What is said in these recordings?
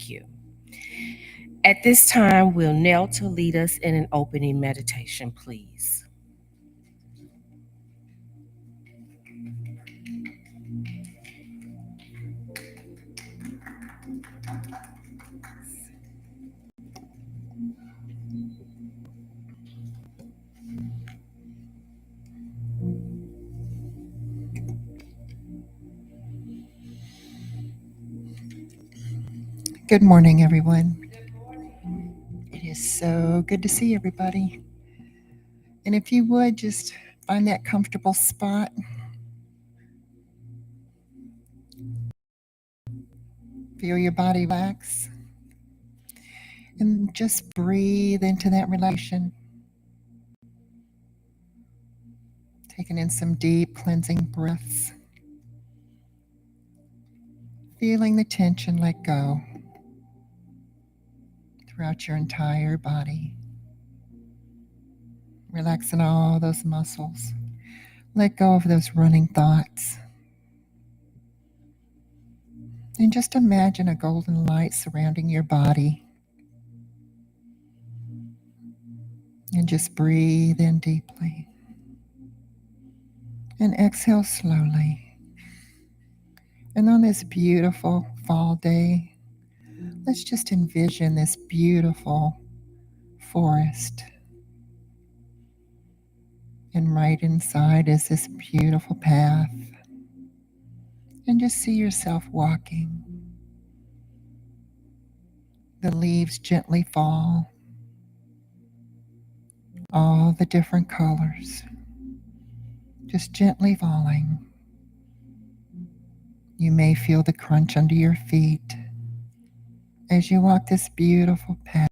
Thank you. At this time, will Nelta lead us in an opening meditation, please? Good morning, everyone. It is so good to see everybody. And if you would just find that comfortable spot, feel your body relax, and just breathe into that relaxation. Taking in some deep cleansing breaths, feeling the tension let go throughout your entire body. Relaxing all those muscles. Let go of those running thoughts. And just imagine a golden light surrounding your body. And just breathe in deeply. And exhale slowly. And on this beautiful fall day, let's just envision this beautiful forest. And right inside is this beautiful path. And just see yourself walking. The leaves gently fall, all the different colors, just gently falling. You may feel the crunch under your feet as you walk this beautiful path.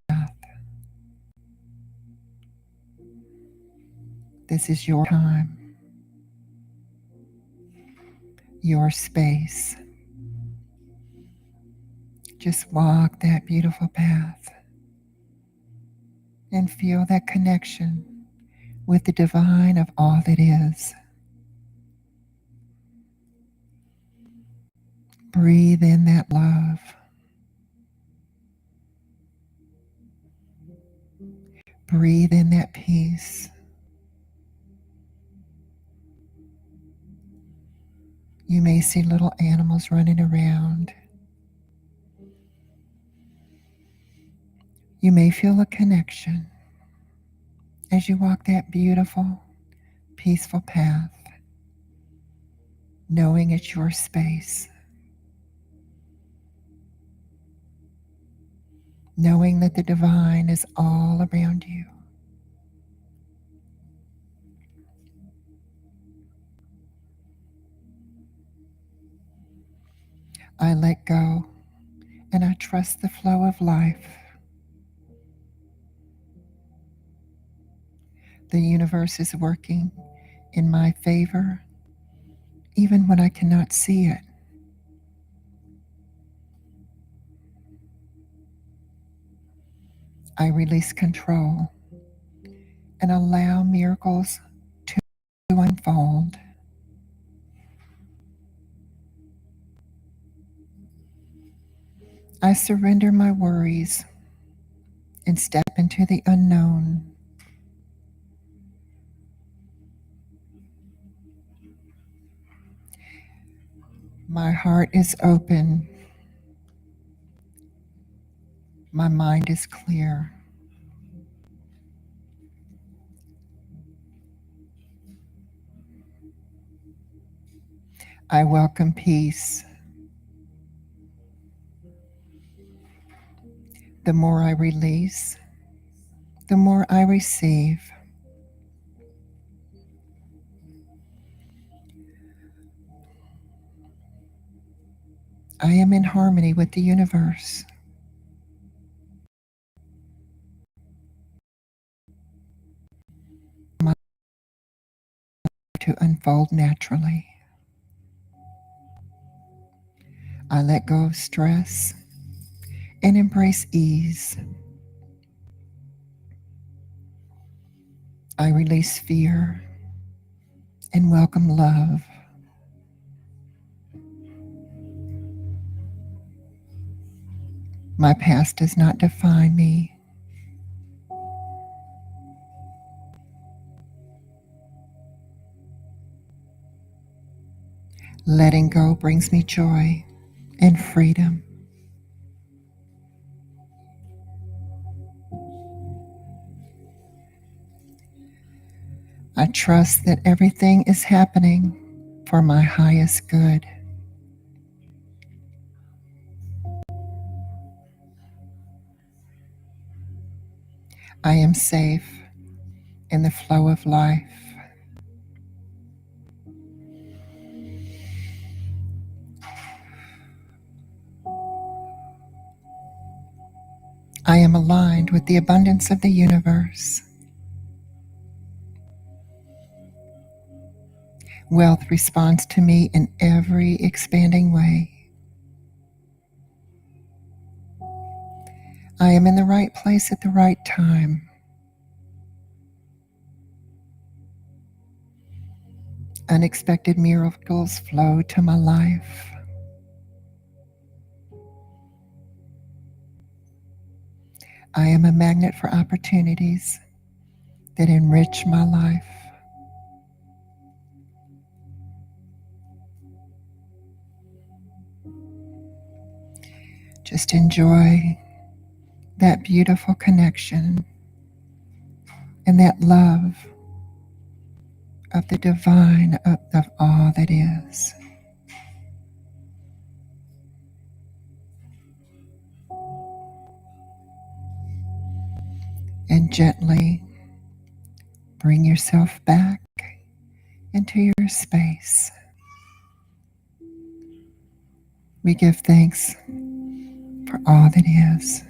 This is your time, your space. Just walk that beautiful path and feel that connection with the divine of all that is. Breathe in that love. Breathe in that peace. You may see little animals running around. You may feel a connection as you walk that beautiful, peaceful path, knowing it's your space, knowing that the divine is all around you. I let go and I trust the flow of life. The universe is working in my favor, even when I cannot see it. I release control and allow miracles to unfold. I surrender my worries and step into the unknown. My heart is open. My mind is clear. I welcome peace. The more I release, the more I receive. I am in harmony with the universe. My to unfold naturally. I let go of stress and embrace ease. I release fear and welcome love. My past does not define me. Letting go brings me joy and freedom. I trust that everything is happening for my highest good. I am safe in the flow of life. I am aligned with the abundance of the universe. Wealth responds to me in every expanding way. I am in the right place at the right time. Unexpected miracles flow to my life. I am a magnet for opportunities that enrich my life. Just enjoy that beautiful connection and that love of the divine, of all that is. And gently bring yourself back into your space. We give thanks for all that is.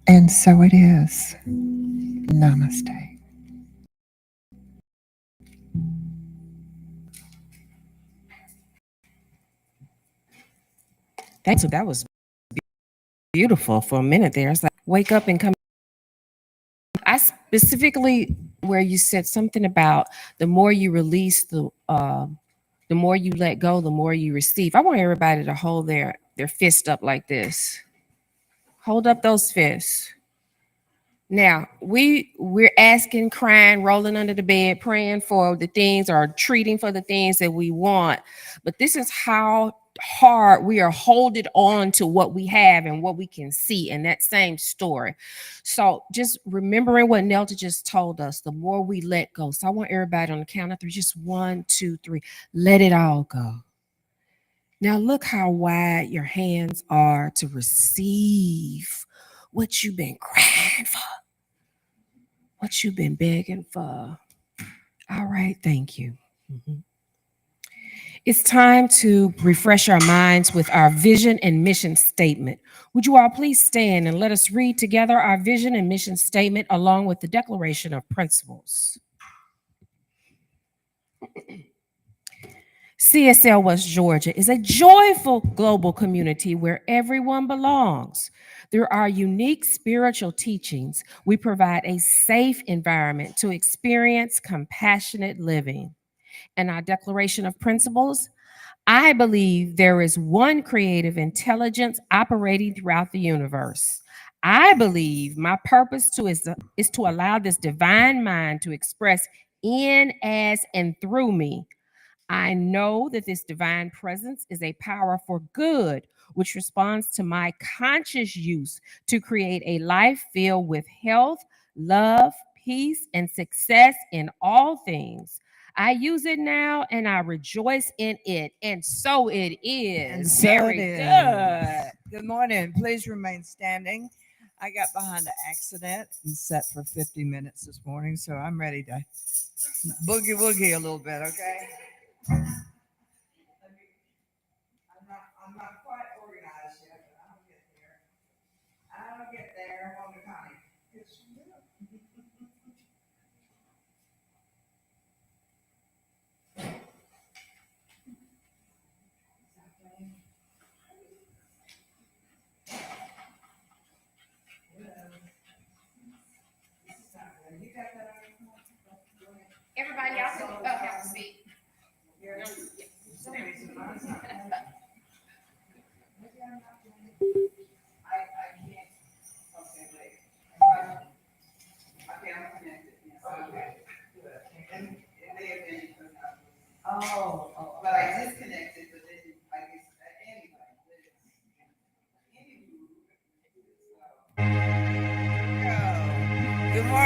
And so it is. Namaste. Thanks. That was beautiful for a minute there. It's like wake up and come. I specifically where you said something about the more you release, the more you let go, the more you receive. I want everybody to hold their fist up like this. Hold up those fists. Now we're asking, crying, rolling under the bed, praying for the things or treating for the things that we want. But this is how hard we are holding on to what we have and what we can see in that same story. So just remembering what Nelda just told us, the more we let go. So I want everybody on the count of three, just 1, 2, 3, let it all go. Now look how wide your hands are to receive what you've been crying for, what you've been begging for. All right, thank you. Mhm. It's time to refresh our minds with our vision and mission statement. Would you all please stand and let us read together our vision and mission statement along with the Declaration of Principles? CSL West Georgia is a joyful global community where everyone belongs. Through our unique spiritual teachings, we provide a safe environment to experience compassionate living. And our Declaration of Principles, I believe there is one creative intelligence operating throughout the universe. I believe my purpose is to allow this divine mind to express in, as, and through me. I know that this divine presence is a power for good, which responds to my conscious use to create a life filled with health, love, peace, and success in all things. I use it now and I rejoice in it. And so it is. And so Very it is. good. Good morning. Please remain standing. I got behind an accident and sat for 50 minutes this morning, so I'm ready to boogie woogie a little bit, okay? I'm not quite organized yet, but I'll get there. I'll get there on the Connie. You got that on your phone? Everybody else have a seat. For some reason, mine's not. Maybe I'm not doing it. I'm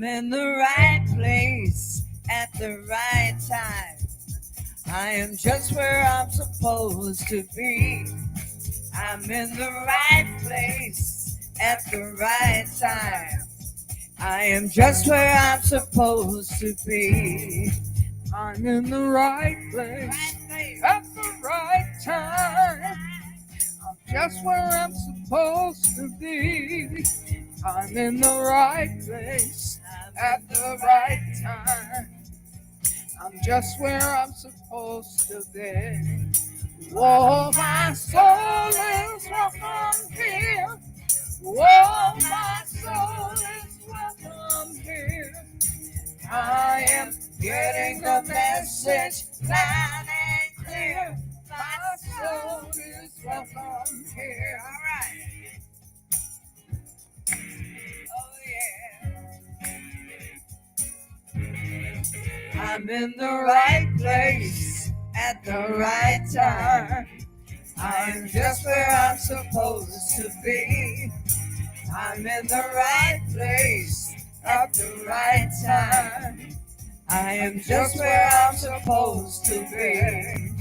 in the right place at the right time. I am just where I'm supposed to be. I'm in the right place at the right time. I am just where I'm supposed to be. I'm in the right place at the right time. I'm just where I'm supposed to be. I'm in the right place at the right time. I'm just where I'm supposed to be. Whoa, my soul is welcome here. Whoa, my soul is welcome here. I am getting the message loud and clear. My soul is welcome here. All right. Oh, yeah. I'm in the right place at the right time. I'm just where I'm supposed to be. I'm in the right place at the right time. I am just where I'm supposed to be.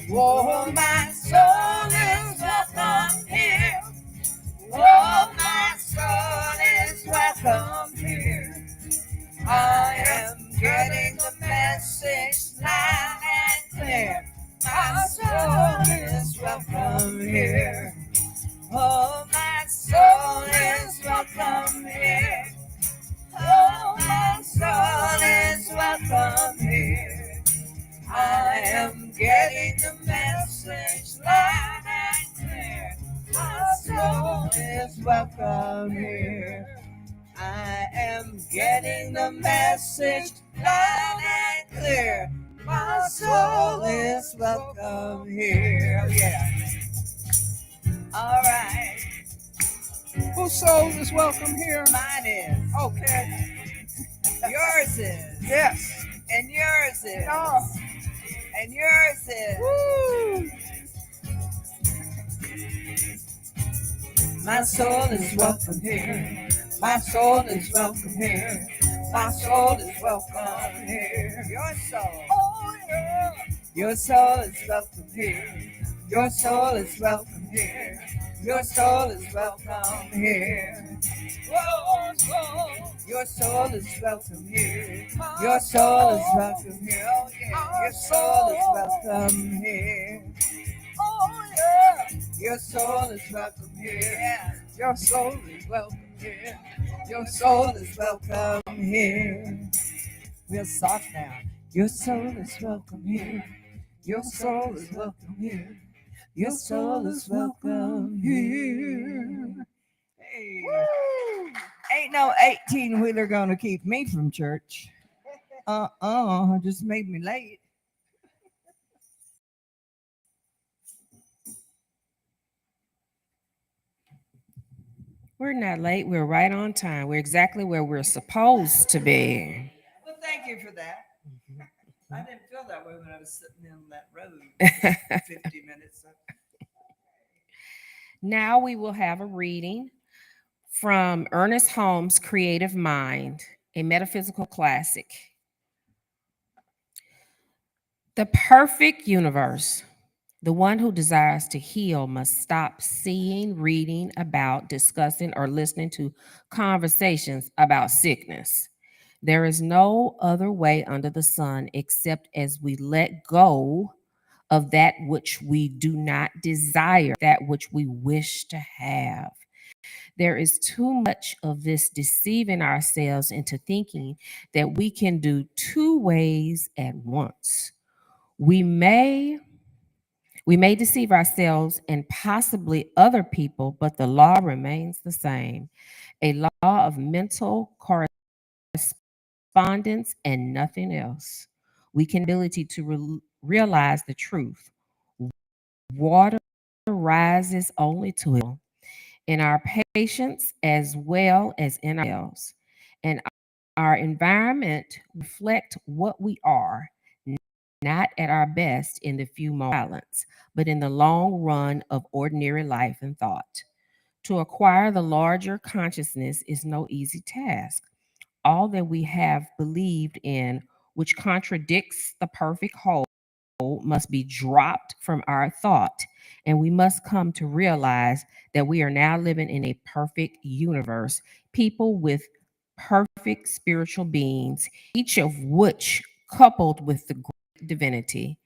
Whoa, my soul is welcome here. Whoa, my soul is welcome here. I am getting the message loud and clear. My soul is welcome here. Oh, my soul is welcome here. Oh, my soul is welcome here. I am getting the message loud and clear. My soul is welcome here. I am getting the message loud and clear. My soul is welcome here. Yeah. All right. Whose soul is welcome here? Mine is. Okay. Yours is. Yes. And yours is. Oh. And yours is. Woo. My soul is welcome here. My soul is welcome here. My soul is welcome here. Your soul. Oh, yeah. Your soul is welcome here. Your soul is welcome here. Your soul is welcome here. Whoa, soul. Your soul is welcome here. Your soul is welcome here. Oh, yeah. Your soul is welcome here. Oh, yeah. Your soul is welcome here. Yeah. Your soul is welcome here. Your soul is welcome here. Real soft now. Your soul is welcome here. Your soul is welcome here. Your soul is welcome here. Hey. Woo. Ain't no 18-wheeler gonna keep me from church. Just made me late. We're not late. We're right on time. We're exactly where we're supposed to be. Well, thank you for that. I didn't feel that way when I was sitting in that road 50 minutes. Now we will have a reading from Ernest Holmes' Creative Mind, a metaphysical classic. The perfect universe. The one who desires to heal must stop seeing, reading about, discussing, or listening to conversations about sickness. There is no other way under the sun except as we let go of that which we do not desire, that which we wish to have. There is too much of this deceiving ourselves into thinking that we can do two ways at once. We may deceive ourselves and possibly other people, but the law remains the same. A law of mental correspondence and nothing else. We can ability to realize the truth. Water rises only to it. in our patients as well as in ourselves. And our environment reflect what we are, not at our best in the few moments of silence, but in the long run of ordinary life and thought. To acquire the larger consciousness is no easy task. All that we have believed in, which contradicts the perfect whole, must be dropped from our thought, and we must come to realize that we are now living in a perfect universe, people with perfect spiritual beings, each of which, coupled with the great divinity,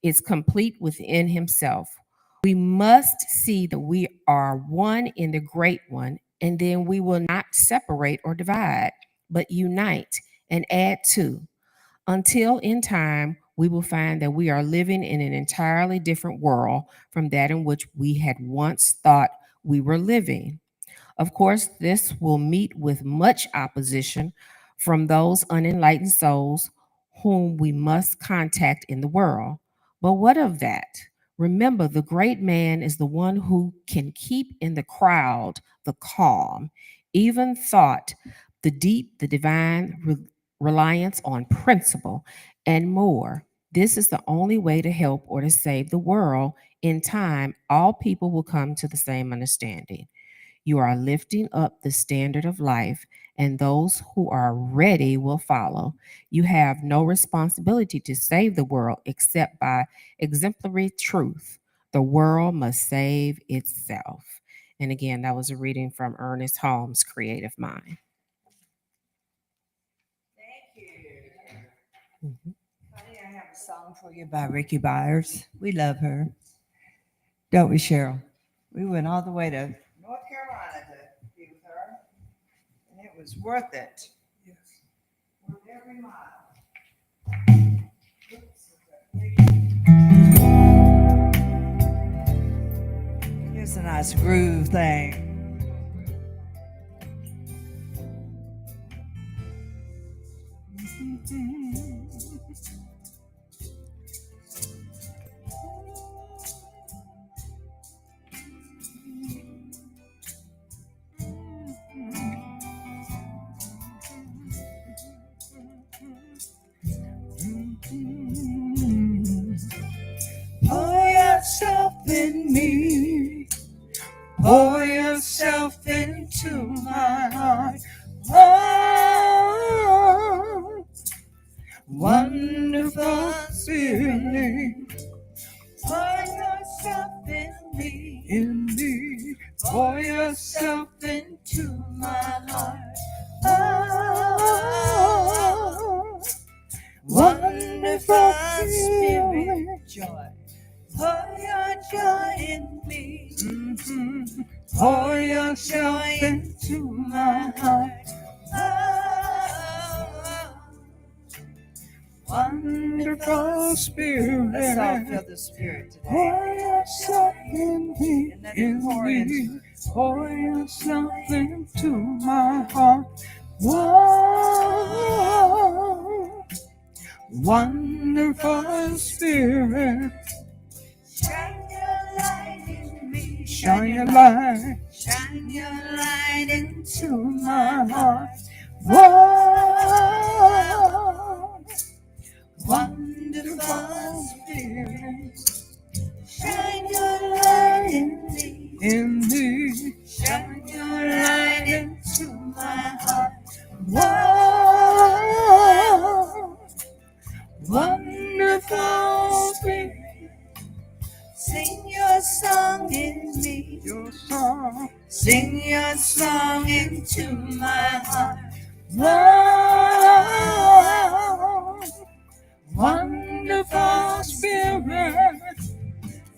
is complete within himself. We must see that we are one in the great one, and then we will not separate or divide, but unite and add to, until in time we will find that we are living in an entirely different world from that in which we had once thought we were living. Of course, this will meet with much opposition from those unenlightened souls whom we must contact in the world. But what of that? Remember, the great man is the one who can keep in the crowd the calm, even thought, the deep, the divine reliance on principle, and more. This is the only way to help or to save the world. In time, all people will come to the same understanding. You are lifting up the standard of life, and those who are ready will follow. You have no responsibility to save the world except by exemplary truth. The world must save itself. And again, that was a reading from Ernest Holmes' Creative Mind. Thank you. Mhm. Honey, I have a song for you by Ricky Byers. We love her. Don't we, Cheryl? We went all the way to North Carolina to be with her, and it was worth it. Yes. Worth every mile. Here's a nice groove thing. Pour yourself in me. Pour yourself into my heart. Oh, wonderful feeling. Pour yourself in me. In me. Pour yourself into my heart. Oh, wonderful spirit, joy. Pour your joy in me. Mm-hmm. Pour your joy into my heart. Oh, wonderful spirit. Let's all feel the spirit today. Pour yourself in me. In me. Pour yourself into my heart. Whoa, wonderful spirit. Shine your light in me. Shine your light. Shine your light into my heart. Whoa, wonderful spirit. Shine your light in me. In me. Shine your light into my heart. Whoa, wonderful spirit. Sing your song in me. Your song. Sing your song into my heart. Whoa, wonderful spirit.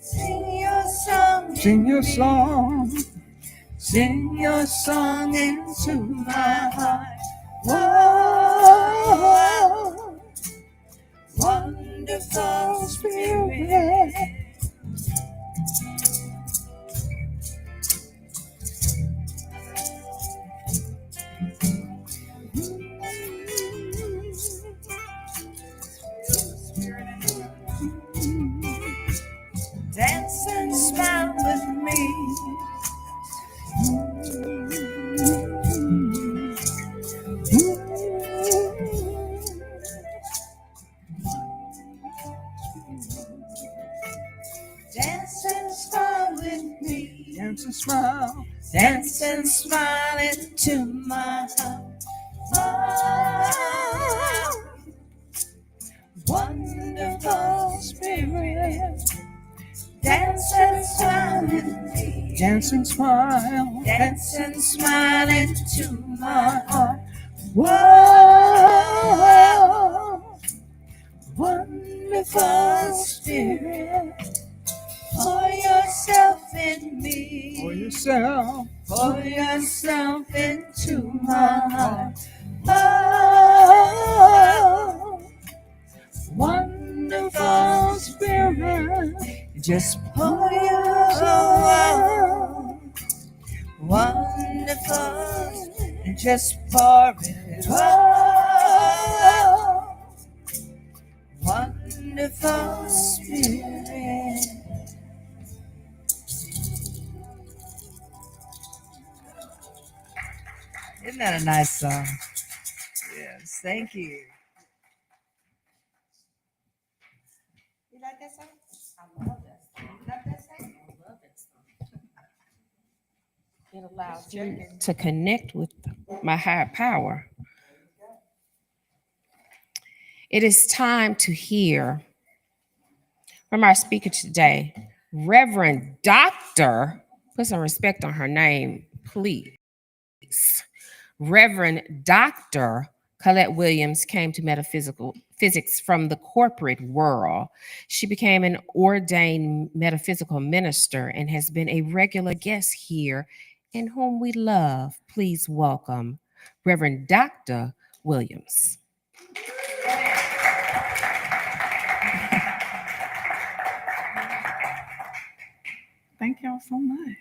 Sing your song. Sing your song. Sing your song into my heart. Whoa, wonderful spirit. Dance and smile with me. Dance and smile with me. Dance and smile. Dance and smile into my heart. Oh, wonderful spirit. Dance and smile with me. Dance and smile. Dance and smile into my heart. Whoa. Wonderful spirit. Pour yourself in me. For yourself. Pour yourself into my heart. Oh, wonderful spirit. Just pour yourself. Wonderful. Just pour it. Oh, wonderful spirit. Isn't that a nice song? Yes, thank you. You like that song? I love that song. You like that song? I love that song. It allows you to connect with my higher power. It is time to hear from our speaker today, Reverend Dr. Put some respect on her name, please. Reverend Dr. Calette Williams came to metaphysical physics from the corporate world. She became an ordained metaphysical minister and has been a regular guest here, and whom we love. Please welcome Reverend Dr. Williams. Thank y'all so much.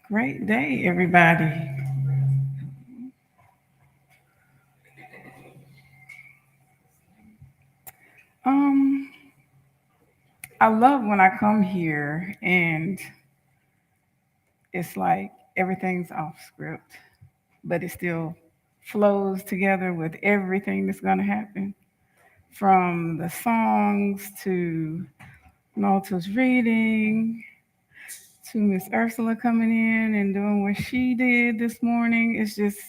Great day, everybody. I love when I come here and it's like everything's off script, but it still flows together with everything that's going to happen. From the songs to Malta's reading, to Miss Ursula coming in and doing what she did this morning. It's just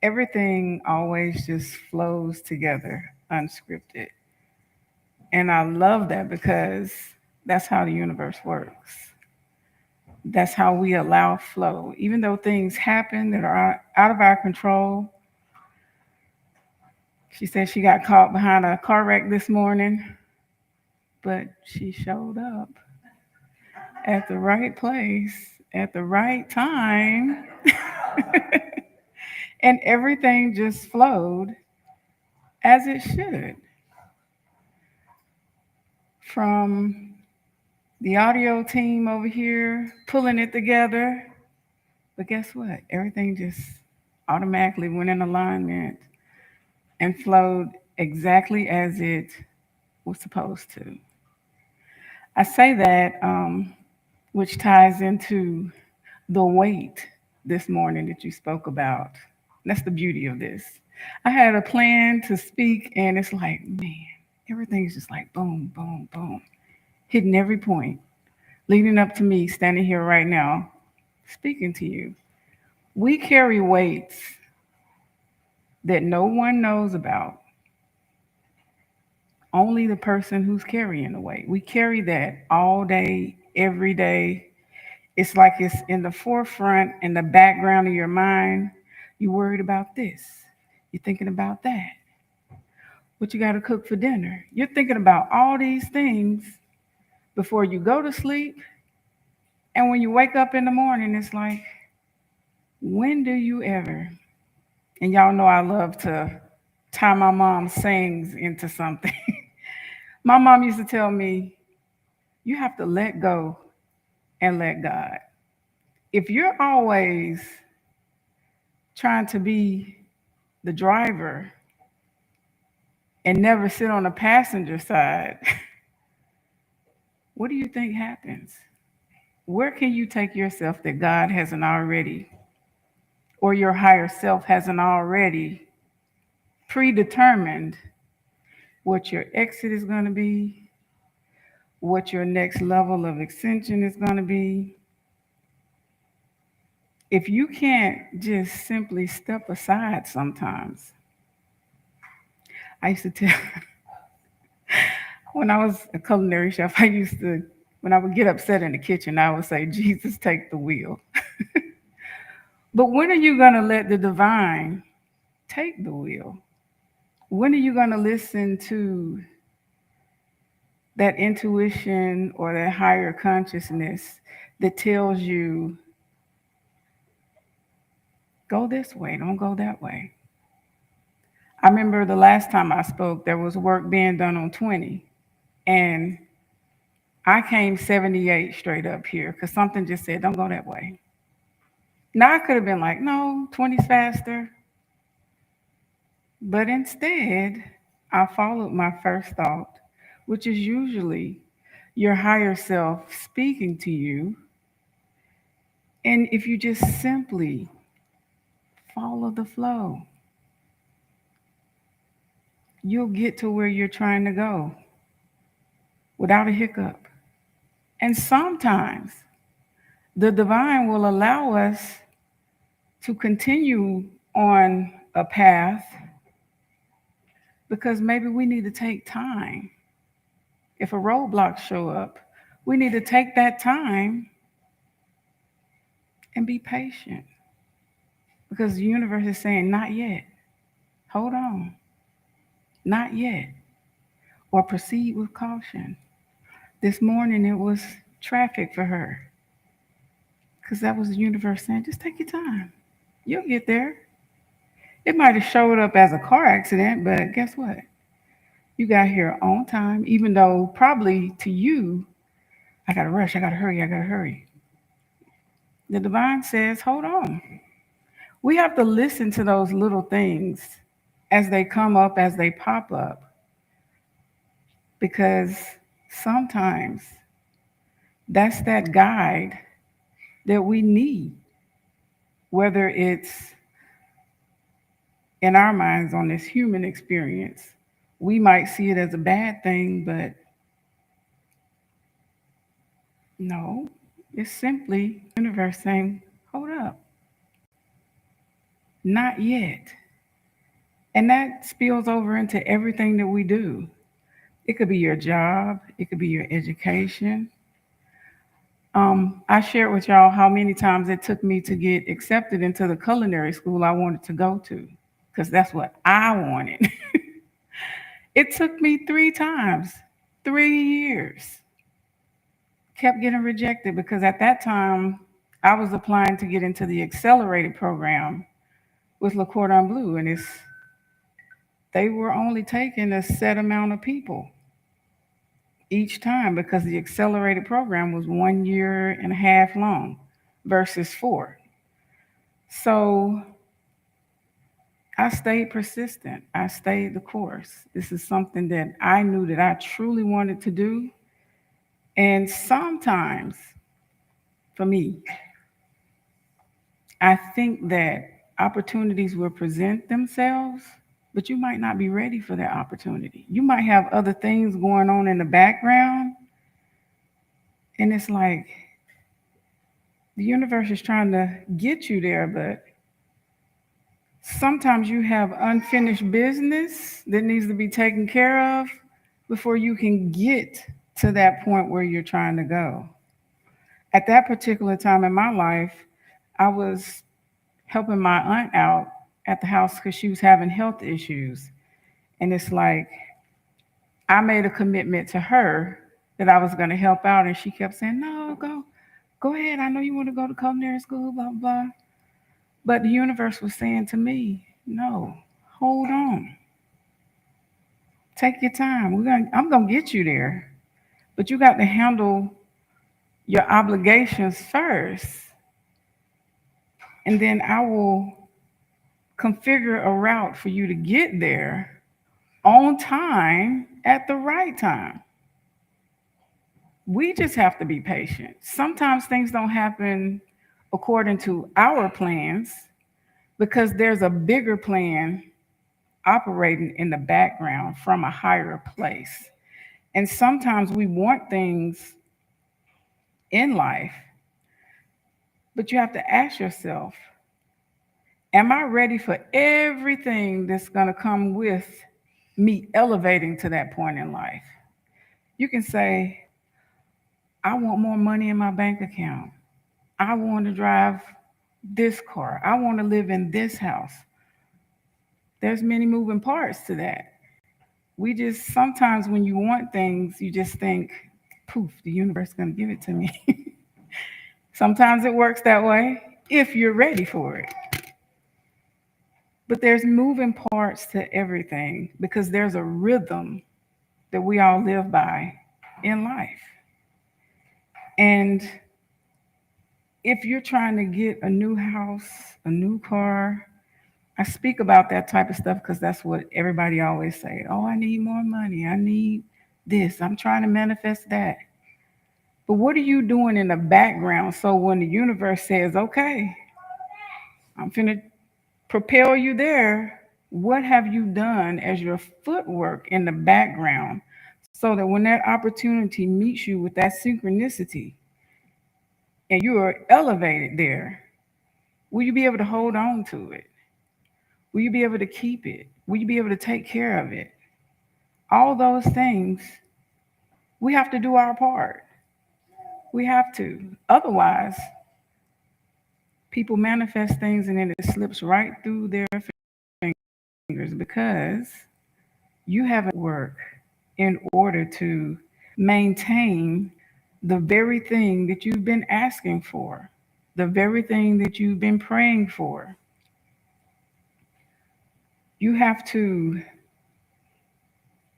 everything always just flows together, unscripted. And I love that because that's how the universe works. That's how we allow flow. Even though things happen that are out of our control. She said she got caught behind a car wreck this morning, but she showed up at the right place, at the right time, and everything just flowed as it should. From the audio team over here pulling it together, but guess what? Everything just automatically went in alignment and flowed exactly as it was supposed to. I say that, which ties into the weight this morning that you spoke about. That's the beauty of this. I had a plan to speak, and it's like, man, everything's just like boom, boom, boom, hitting every point, leading up to me standing here right now, speaking to you. We carry weights that no one knows about. Only the person who's carrying the weight. We carry that all day, every day. It's like it's in the forefront, in the background of your mind. You're worried about this. You're thinking about that. What you got to cook for dinner. You're thinking about all these things before you go to sleep. And when you wake up in the morning, it's like, when do you ever? And y'all know I love to tie my mom's sayings into something. My mom used to tell me, you have to let go and let God. If you're always trying to be the driver and never sit on the passenger side, what do you think happens? Where can you take yourself that God hasn't already, or your higher self hasn't already predetermined what your exit is going to be, what your next level of extension is going to be, if you can't just simply step aside sometimes. I used to tell, when I was a culinary chef, when I would get upset in the kitchen, I would say, Jesus, take the wheel. But when are you going to let the divine take the wheel? When are you going to listen to that intuition or that higher consciousness that tells you, go this way, don't go that way? I remember the last time I spoke, there was work being done on 20, and I came 78 straight up here because something just said, don't go that way. Now I could have been like, no, 20's faster. But instead, I followed my first thought, which is usually your higher self speaking to you. And if you just simply follow the flow, you'll get to where you're trying to go without a hiccup. And sometimes the divine will allow us to continue on a path because maybe we need to take time. If a roadblock show up, we need to take that time and be patient because the universe is saying, not yet. Hold on. Not yet. Or proceed with caution. This morning it was traffic for her because that was the universe saying, just take your time. You'll get there. It might have showed up as a car accident, but guess what? You got here on time, even though probably to you, I got to rush, I got to hurry, I got to hurry. The divine says, hold on. We have to listen to those little things as they come up, as they pop up, because sometimes that's that guide that we need, whether it's in our minds on this human experience. We might see it as a bad thing, but no, it's simply the universe saying, hold up, not yet. And that spills over into everything that we do. It could be your job, it could be your education. I shared with y'all how many times it took me to get accepted into the culinary school I wanted to go to, because that's what I wanted. It took me 3 times, 3 years. Kept getting rejected because at that time I was applying to get into the accelerated program with Le Cordon Bleu, and they were only taking a set amount of people each time because the accelerated program was 1.5 years long versus 4. So I stayed persistent. I stayed the course. This is something that I knew that I truly wanted to do. And sometimes, for me, I think that opportunities will present themselves, but you might not be ready for that opportunity. You might have other things going on in the background, and it's like the universe is trying to get you there, but sometimes you have unfinished business that needs to be taken care of before you can get to that point where you're trying to go. At that particular time in my life, I was helping my aunt out at the house because she was having health issues. And it's like, I made a commitment to her that I was going to help out. And she kept saying, no, go ahead. I know you want to go to culinary school, blah, blah. But the universe was saying to me, no, hold on. Take your time. I'm going to get you there. But you got to handle your obligations first. And then I will configure a route for you to get there on time at the right time. We just have to be patient. Sometimes things don't happen according to our plans because there's a bigger plan operating in the background from a higher place. And sometimes we want things in life, but you have to ask yourself, am I ready for everything that's going to come with me elevating to that point in life? You can say, I want more money in my bank account. I want to drive this car. I want to live in this house. There's many moving parts to that. We just, sometimes when you want things, you just think, poof, the universe is going to give it to me. Sometimes it works that way if you're ready for it. But there's moving parts to everything because there's a rhythm that we all live by in life. And if you're trying to get a new house, a new car, I speak about that type of stuff because that's what everybody always say. Oh, I need more money. I need this. I'm trying to manifest that. But what are you doing in the background so when the universe says, okay, I'm finna propel you there, what have you done as your footwork in the background so that when that opportunity meets you with that synchronicity and you are elevated there, will you be able to hold on to it? Will you be able to keep it? Will you be able to take care of it? All those things, we have to do our part. We have to. Otherwise, people manifest things and then it slips right through their fingers because you haven't worked in order to maintain the very thing that you've been asking for, the very thing that you've been praying for. You have to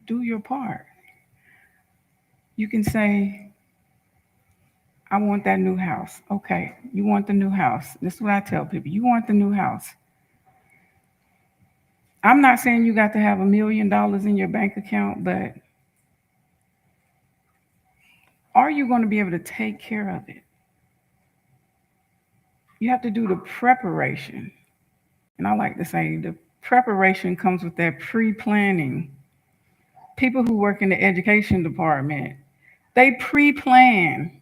do your part. You can say, I want that new house. Okay, you want the new house. This is what I tell people. You want the new house. I'm not saying you got to have $1 million in your bank account, but are you going to be able to take care of it? You have to do the preparation. And I like to say the preparation comes with that pre-planning. People who work in the education department, they pre-plan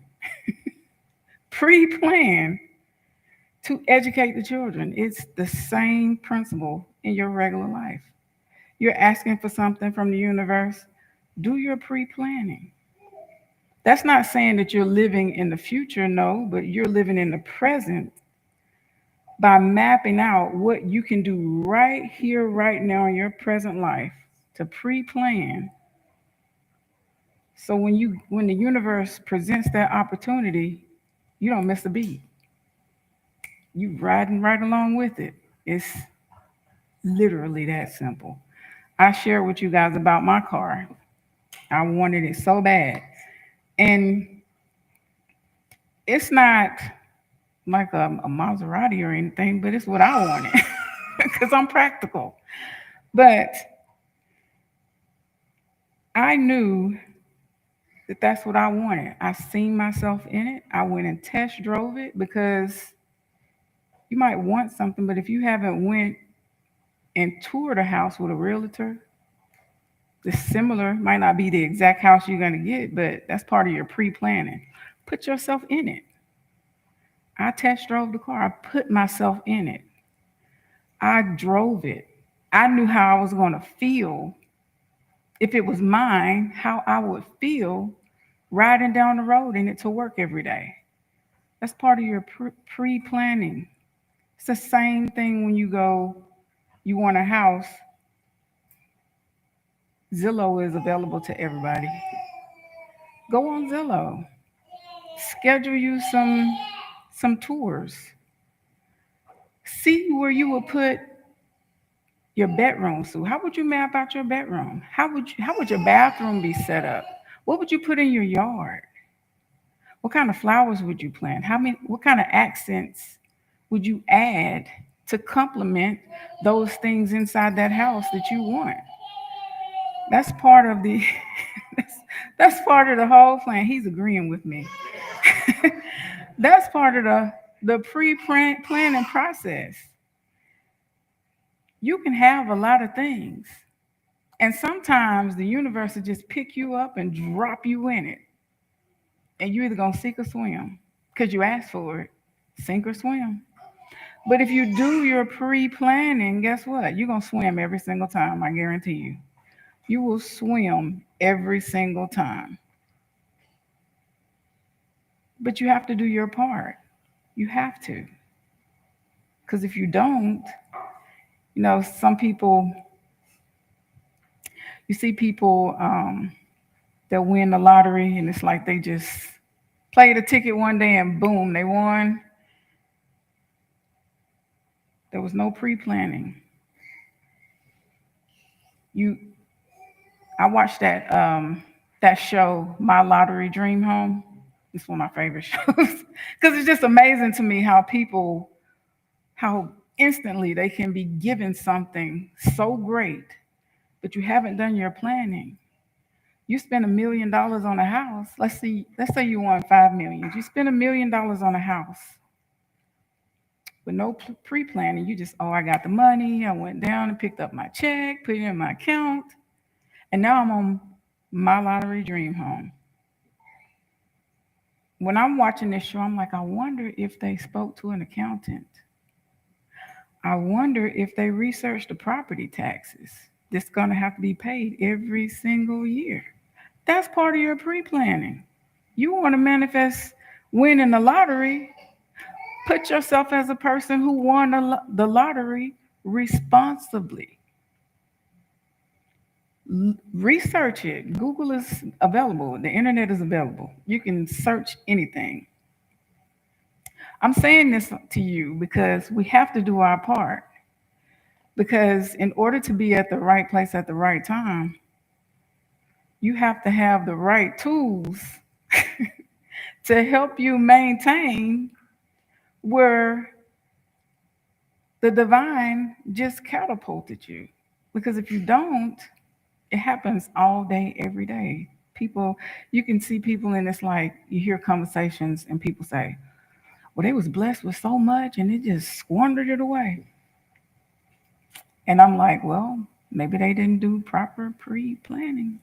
to educate the children. It's the same principle in your regular life. You're asking for something from the universe, do your pre-planning. That's not saying that you're living in the future, no, but you're living in the present by mapping out what you can do right here, right now in your present life to pre-plan. So when the universe presents that opportunity, you don't miss a beat. You riding right along with it. It's literally that simple. I share with you guys about my car. I wanted it so bad. And it's not like a Maserati or anything, but it's what I wanted because I'm practical. But I knew that that's what I wanted. I seen myself in it. I went and test drove it because you might want something, but if you haven't went and toured a house with a realtor, the similar might not be the exact house you're going to get, but that's part of your pre-planning. Put yourself in it. I test drove the car. I put myself in it. I drove it. I knew how I was going to feel if it was mine, how I would feel riding down the road in it to work every day. That's part of your pre-planning. It's the same thing when you go, you want a house. Zillow is available to everybody. Go on Zillow. Schedule you some tours. See where you will put your bedroom. So how would you map out your bedroom? How would your bathroom be set up? What would you put in your yard? What kind of flowers would you plant? What kind of accents would you add to complement those things inside that house that you want? That's part of the that's part of the whole plan. He's agreeing with me. That's part of the pre-planning process. You can have a lot of things And sometimes the universe will just pick you up and drop you in it. And you're either going to sink or swim because you asked for it, sink or swim. But if you do your pre-planning, guess what? You're going to swim every single time, I guarantee you. You will swim every single time. But you have to do your part. You have to. Because if you don't, some people, you see people that win the lottery and it's like they just played a ticket one day and boom, they won. There was no pre-planning. I watched that show, My Lottery Dream Home. It's one of my favorite shows because it's just amazing to me how instantly they can be given something so great, but you haven't done your planning. You spend $1 million on a house. Let's say you won $5 million. You spend $1 million on a house with no pre-planning. You just, I got the money. I went down and picked up my check, put it in my account, and now I'm on My Lottery Dream Home. When I'm watching this show, I'm like, I wonder if they spoke to an accountant. I wonder if they researched the property taxes that's going to have to be paid every single year. That's part of your pre-planning. You want to manifest winning the lottery, put yourself as a person who won the lottery responsibly. Research it. Google is available. The internet is available. You can search anything. I'm saying this to you because we have to do our part. Because in order to be at the right place at the right time, you have to have the right tools to help you maintain where the divine just catapulted you. Because if you don't, it happens all day, every day. People, you can see people and it's like you hear conversations and people say, well, they was blessed with so much and they just squandered it away. And I'm like, well, maybe they didn't do proper pre-planning.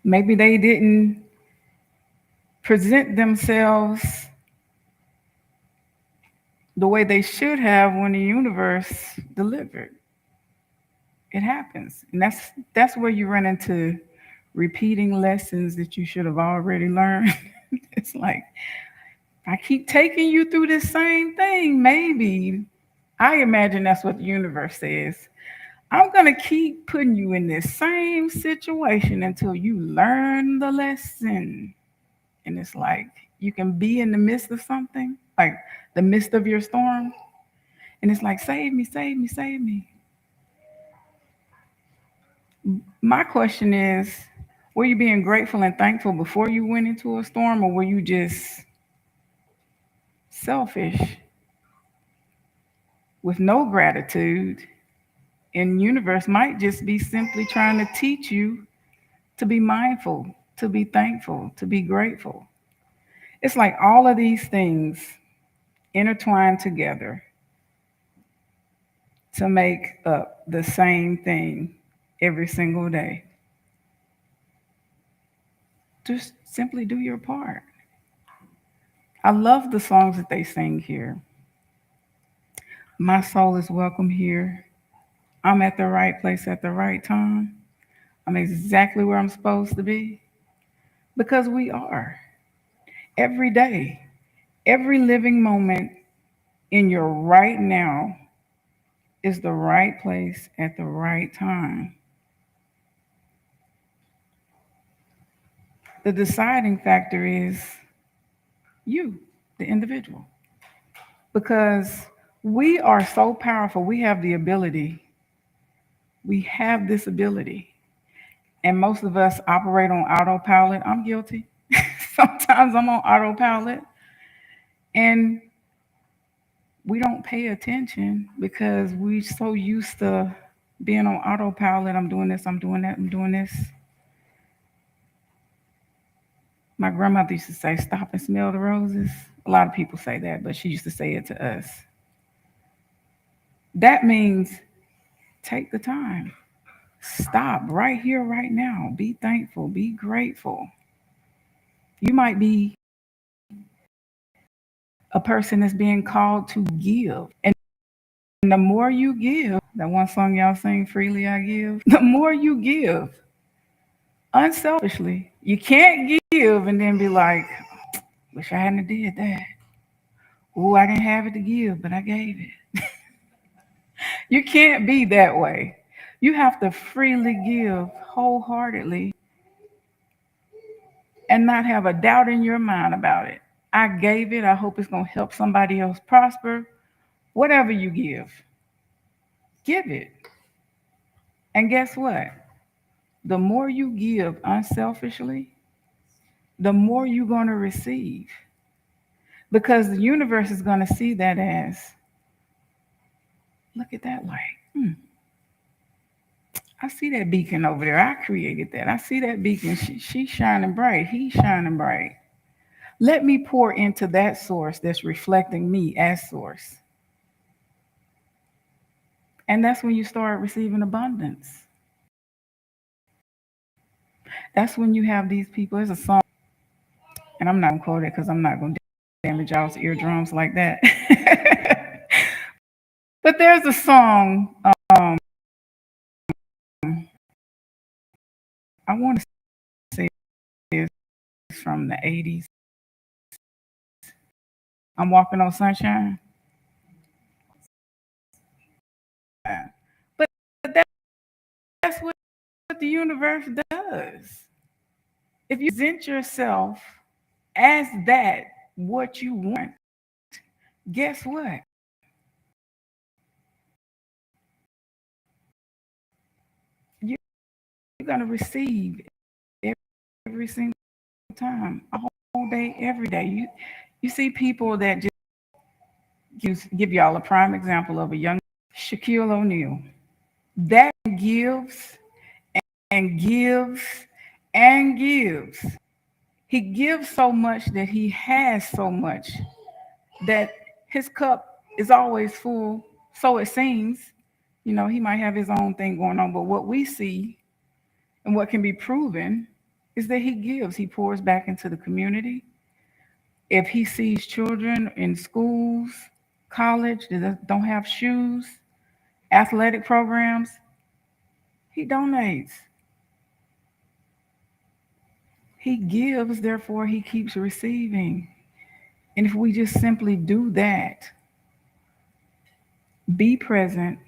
Maybe they didn't present themselves the way they should have when the universe delivered. It happens. And that's where you run into repeating lessons that you should have already learned. It's like, I keep taking you through this same thing. Maybe, I imagine that's what the universe says. I'm going to keep putting you in this same situation until you learn the lesson. And it's like, you can be in the midst of something, like the midst of your storm. And it's like, save me, save me, save me. My question is, were you being grateful and thankful before you went into a storm, or were you just selfish with no gratitude? And universe might just be simply trying to teach you to be mindful, to be thankful, to be grateful. It's like all of these things intertwine together to make up the same thing every single day. Just simply do your part. I love the songs that they sing here. My soul is welcome here. I'm at the right place at the right time. I'm exactly where I'm supposed to be. Because we are. Every day, every living moment in your right now is the right place at the right time. The deciding factor is you, the individual. Because we are so powerful, we have the ability. We have this ability. And most of us operate on autopilot. I'm guilty. Sometimes I'm on autopilot. And we don't pay attention because we're so used to being on autopilot. I'm doing this, I'm doing that, I'm doing this. My grandmother used to say, stop and smell the roses. A lot of people say that, but she used to say it to us. That means take the time. Stop right here, right now. Be thankful, be grateful. You might be a person that's being called to give. And the more you give, that one song y'all sing, Freely I Give, the more you give, unselfishly, you can't give and then be like, wish I hadn't did that. Oh, I didn't have it to give, but I gave it. You can't be that way. You have to freely give wholeheartedly and not have a doubt in your mind about it. I gave it. I hope it's going to help somebody else prosper. Whatever you give it. And guess what? The more you give unselfishly, the more you're going to receive. Because the universe is going to see that as, look at that light. I see that beacon over there. I created that. I see that beacon. She's shining bright. He's shining bright. Let me pour into that source that's reflecting me as source. And that's when you start receiving abundance. That's when you have these people. There's a song, and I'm not going to quote it because I'm not going to damage y'all's eardrums like that. But there's a song, I want to say it's from the 80s. I'm walking on sunshine. But that's what the universe does. If you present yourself as that, what you want, guess what? You're going to receive every single time, all day, every day. You see people that just give y'all a prime example of a young Shaquille O'Neal that gives and gives and gives. He gives so much that he has so much that his cup is always full. So it seems, he might have his own thing going on, but what we see and what can be proven is that he gives. He pours back into the community. If he sees children in schools, college that don't have shoes, athletic programs, he donates. He gives, therefore he keeps receiving. And if we just simply do that, be present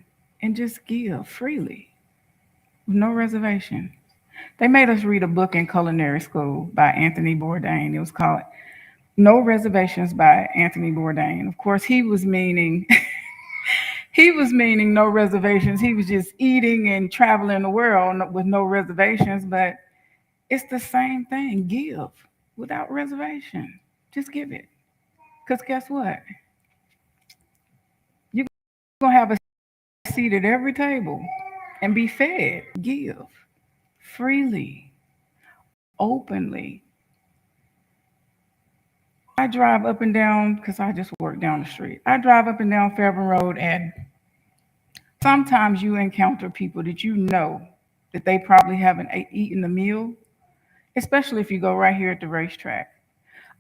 and just give freely, with no reservation. They made us read a book in culinary school by Anthony Bourdain. It was called No Reservations by Anthony Bourdain. Of course, he was meaning no reservations. He was just eating and traveling the world with no reservations, but it's the same thing. Give without reservation. Just give it. Because guess what? You're going to have a seat at every table and be fed. Give freely, openly. I drive up and down, because I just work down the street. I drive up and down Fairburn Road, and sometimes you encounter people that you know that they probably haven't eaten a meal, especially if you go right here at the racetrack.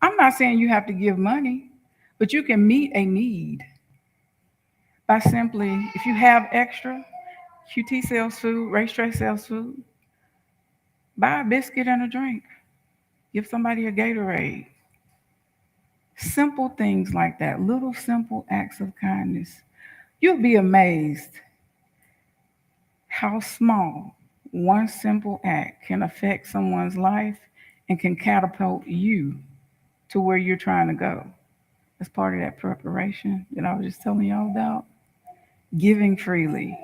I'm not saying you have to give money, but you can meet a need by simply, if you have extra, QT sells food, racetrack sells food, buy a biscuit and a drink. Give somebody a Gatorade. Simple things like that, little simple acts of kindness. You'll be amazed how small one simple act can affect someone's life and can catapult you to where you're trying to go. As part of that preparation that I was just telling y'all about. Giving freely,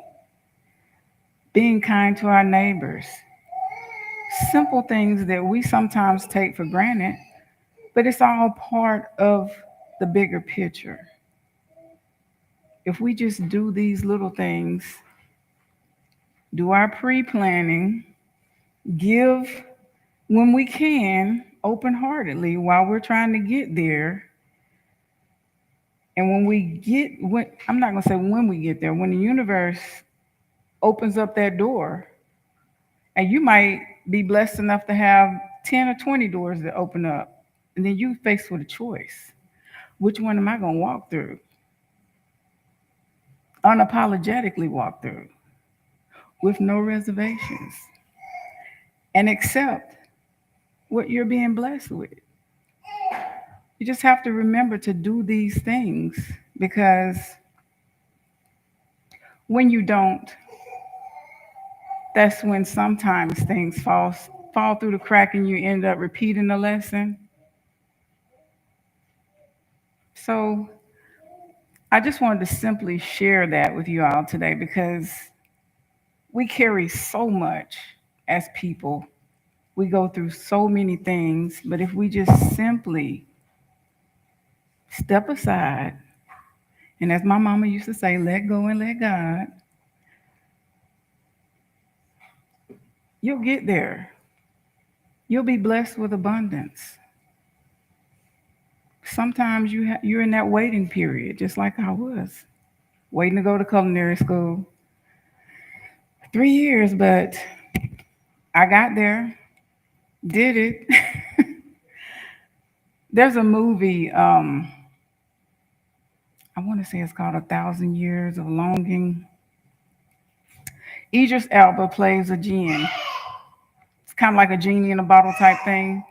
being kind to our neighbors. Simple things that we sometimes take for granted, but it's all part of the bigger picture. If we just do these little things, do our pre-planning, give when we can, open-heartedly while we're trying to get there. And I'm not going to say when we get there, when the universe opens up that door, And you might be blessed enough to have 10 or 20 doors that open up. And then you faced with a choice. Which one am I going to walk through? Unapologetically walk through with no reservations and accept what you're being blessed with. You just have to remember to do these things, because when you don't, that's when sometimes things fall through the crack and you end up repeating the lesson. So I just wanted to simply share that with you all today, because we carry so much as people. We go through so many things, but if we just simply step aside, and as my mama used to say, let go and let God, you'll get there. You'll be blessed with abundance. Sometimes you're in that waiting period, just like I was, waiting to go to culinary school. 3 years, but I got there, did it. There's a movie, I want to say it's called 1,000 Years of Longing. Idris Elba plays a jinn. It's kind of like a genie in a bottle type thing.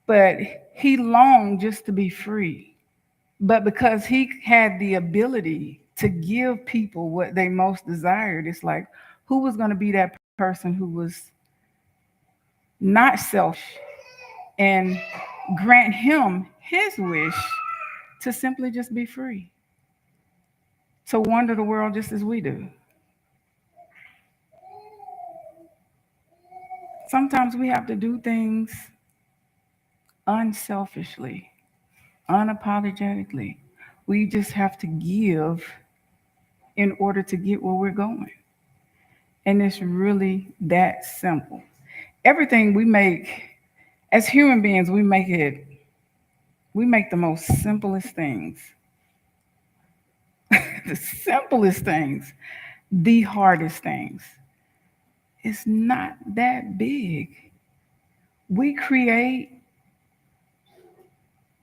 But he longed just to be free. But because he had the ability to give people what they most desired, it's like, who was going to be that person who was not selfish and grant him his wish to simply just be free, to wander the world just as we do? Sometimes we have to do things unselfishly, unapologetically. We just have to give in order to get where we're going. And it's really that simple. Everything we make, as human beings, we make the most simplest things. The simplest things, the hardest things. It's not that big. We create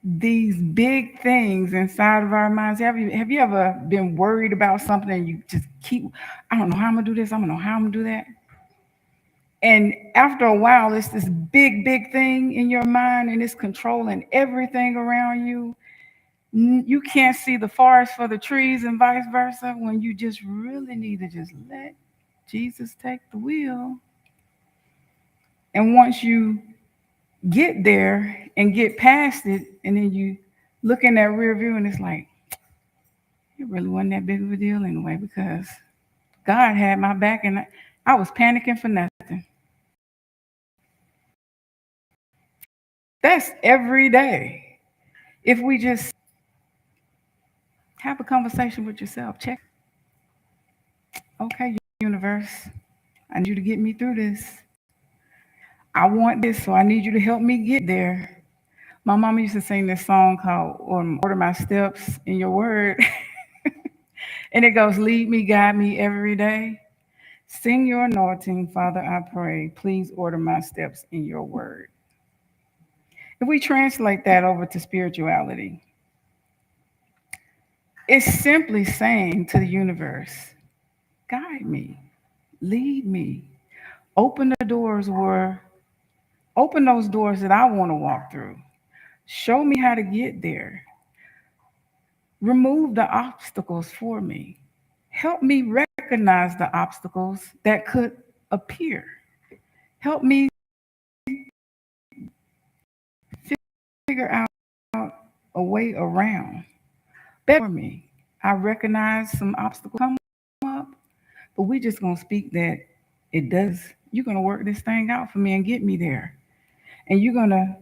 these big things inside of our minds. Have you ever been worried about something and you just keep, I don't know how I'm gonna do this, I don't know how I'm gonna do that? And after a while, it's this big, big thing in your mind, and it's controlling everything around you. You can't see the forest for the trees and vice versa, when you just really need to just let Jesus take the wheel. And once you get there and get past it, and then you look in that rear view and it's like, it really wasn't that big of a deal anyway, because God had my back and I was panicking for nothing. That's every day. If we just have a conversation with yourself, check, okay, universe, I need you to get me through this. I want this, so I need you to help me get there. My mama used to sing this song called Order My Steps in Your Word. And it goes, lead me, guide me every day. Sing your anointing, Father, I pray. Please order my steps in your word. If we translate that over to spirituality, it's simply saying to the universe, guide me, lead me, open those doors that I want to walk through. Show me how to get there. Remove the obstacles for me. Help me recognize the obstacles that could appear. Help me figure out a way around. Better me. I recognize some obstacles come up, but we just gonna speak that it does. You're gonna work this thing out for me and get me there. And you're gonna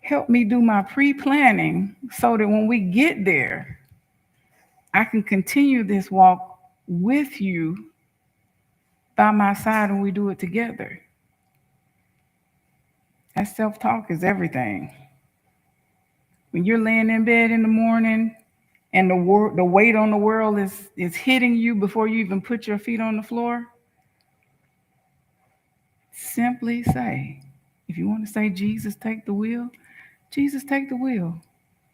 help me do my pre-planning so that when we get there, I can continue this walk with you by my side, and we do it together. That self-talk is everything. When you're laying in bed in the morning and the weight on the world is hitting you before you even put your feet on the floor, Simply say, if you want to say, Jesus, take the wheel, Jesus, take the wheel.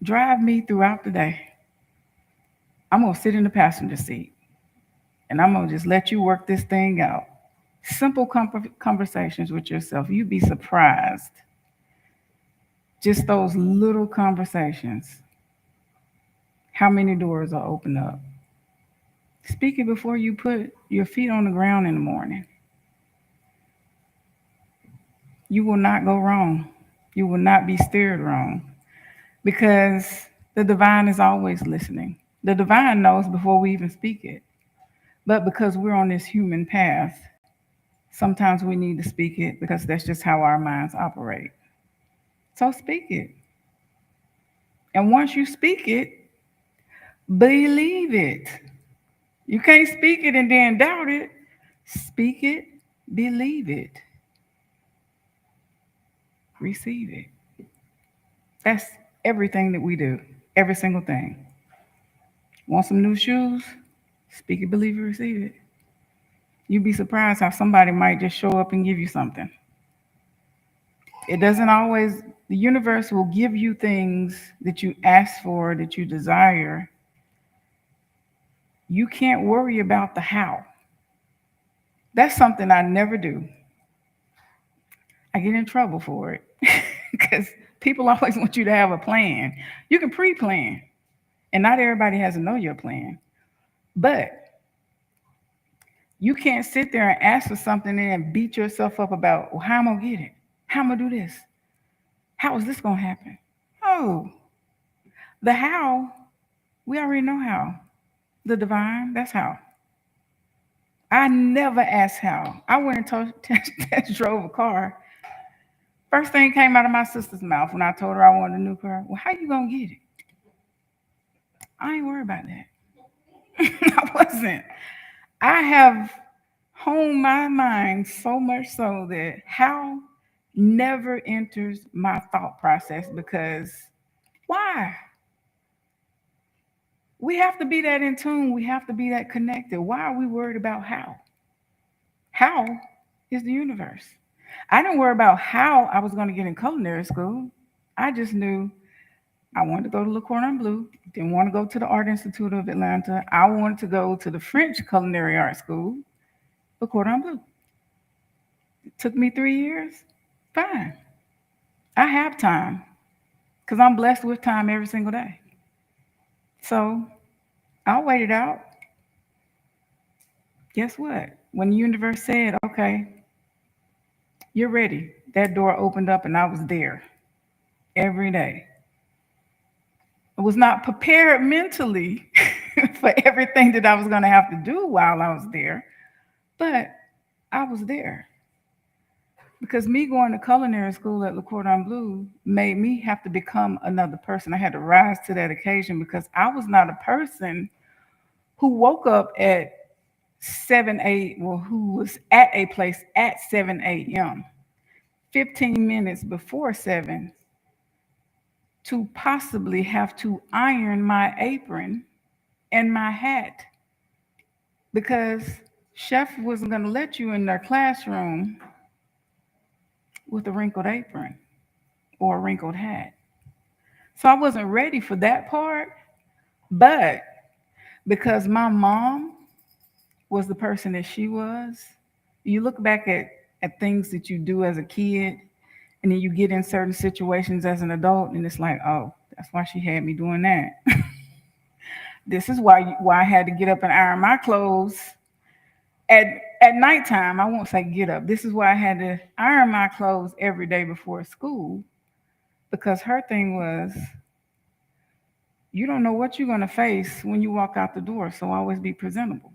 Drive me throughout the day. I'm going to sit in the passenger seat and I'm going to just let you work this thing out. Simple conversations with yourself. You'd be surprised. Just those little conversations. How many doors are open up? Speak it before you put your feet on the ground in the morning. You will not go wrong. You will not be steered wrong because the divine is always listening. The divine knows before we even speak it. But because we're on this human path, sometimes we need to speak it because that's just how our minds operate. So speak it. And once you speak it, believe it. You can't speak it and then doubt it. Speak it, believe it, receive it. That's everything that we do, every single thing. Want some new shoes? Speak it, believe it, receive it. You'd be surprised how somebody might just show up and give you something. It doesn't always, the universe will give you things that you ask for, that you desire. You can't worry about the how. That's something I never do. I get in trouble for it because people always want you to have a plan. You can pre-plan, and not everybody has to know your plan. But you can't sit there and ask for something and then beat yourself up about, well, how am I going to get it? How am I going to do this? How is this going to happen? Oh, the how, we already know how. The divine, that's how. I never asked how. I went and test drove a car. First thing came out of my sister's mouth when I told her I wanted a new car. Well, how you going to get it? I ain't worried about that. I wasn't. I have honed my mind so much so that how never enters my thought process because why? We have to be that in tune. We have to be that connected. Why are we worried about how? How is the universe. I didn't worry about how I was going to get in culinary school. I just knew I wanted to go to Le Cordon Bleu. Didn't want to go to the Art Institute of Atlanta. I wanted to go to the French Culinary Art School, Le Cordon Bleu. It took me 3 years. Fine. I have time because I'm blessed with time every single day. So I'll wait it out. Guess what? When the universe said, okay, you're ready, that door opened up and I was there every day. I was not prepared mentally for everything that I was going to have to do while I was there, but I was there. Because me going to culinary school at Le Cordon Bleu made me have to become another person. I had to rise to that occasion because I was not a person who woke up at 7, 8, well, who was at a place at 7 a.m., 15 minutes before 7, to possibly have to iron my apron and my hat because chef wasn't going to let you in their classroom with a wrinkled apron or a wrinkled hat. So I wasn't ready for that part, but because my mom was the person that she was, you look back at things that you do as a kid, and then you get in certain situations as an adult, and it's like, oh, that's why she had me doing that. This is why I had to get up and iron my clothes at nighttime. I won't say get up. This is why I had to iron my clothes every day before school, because her thing was, you don't know what you're going to face when you walk out the door, so always be presentable.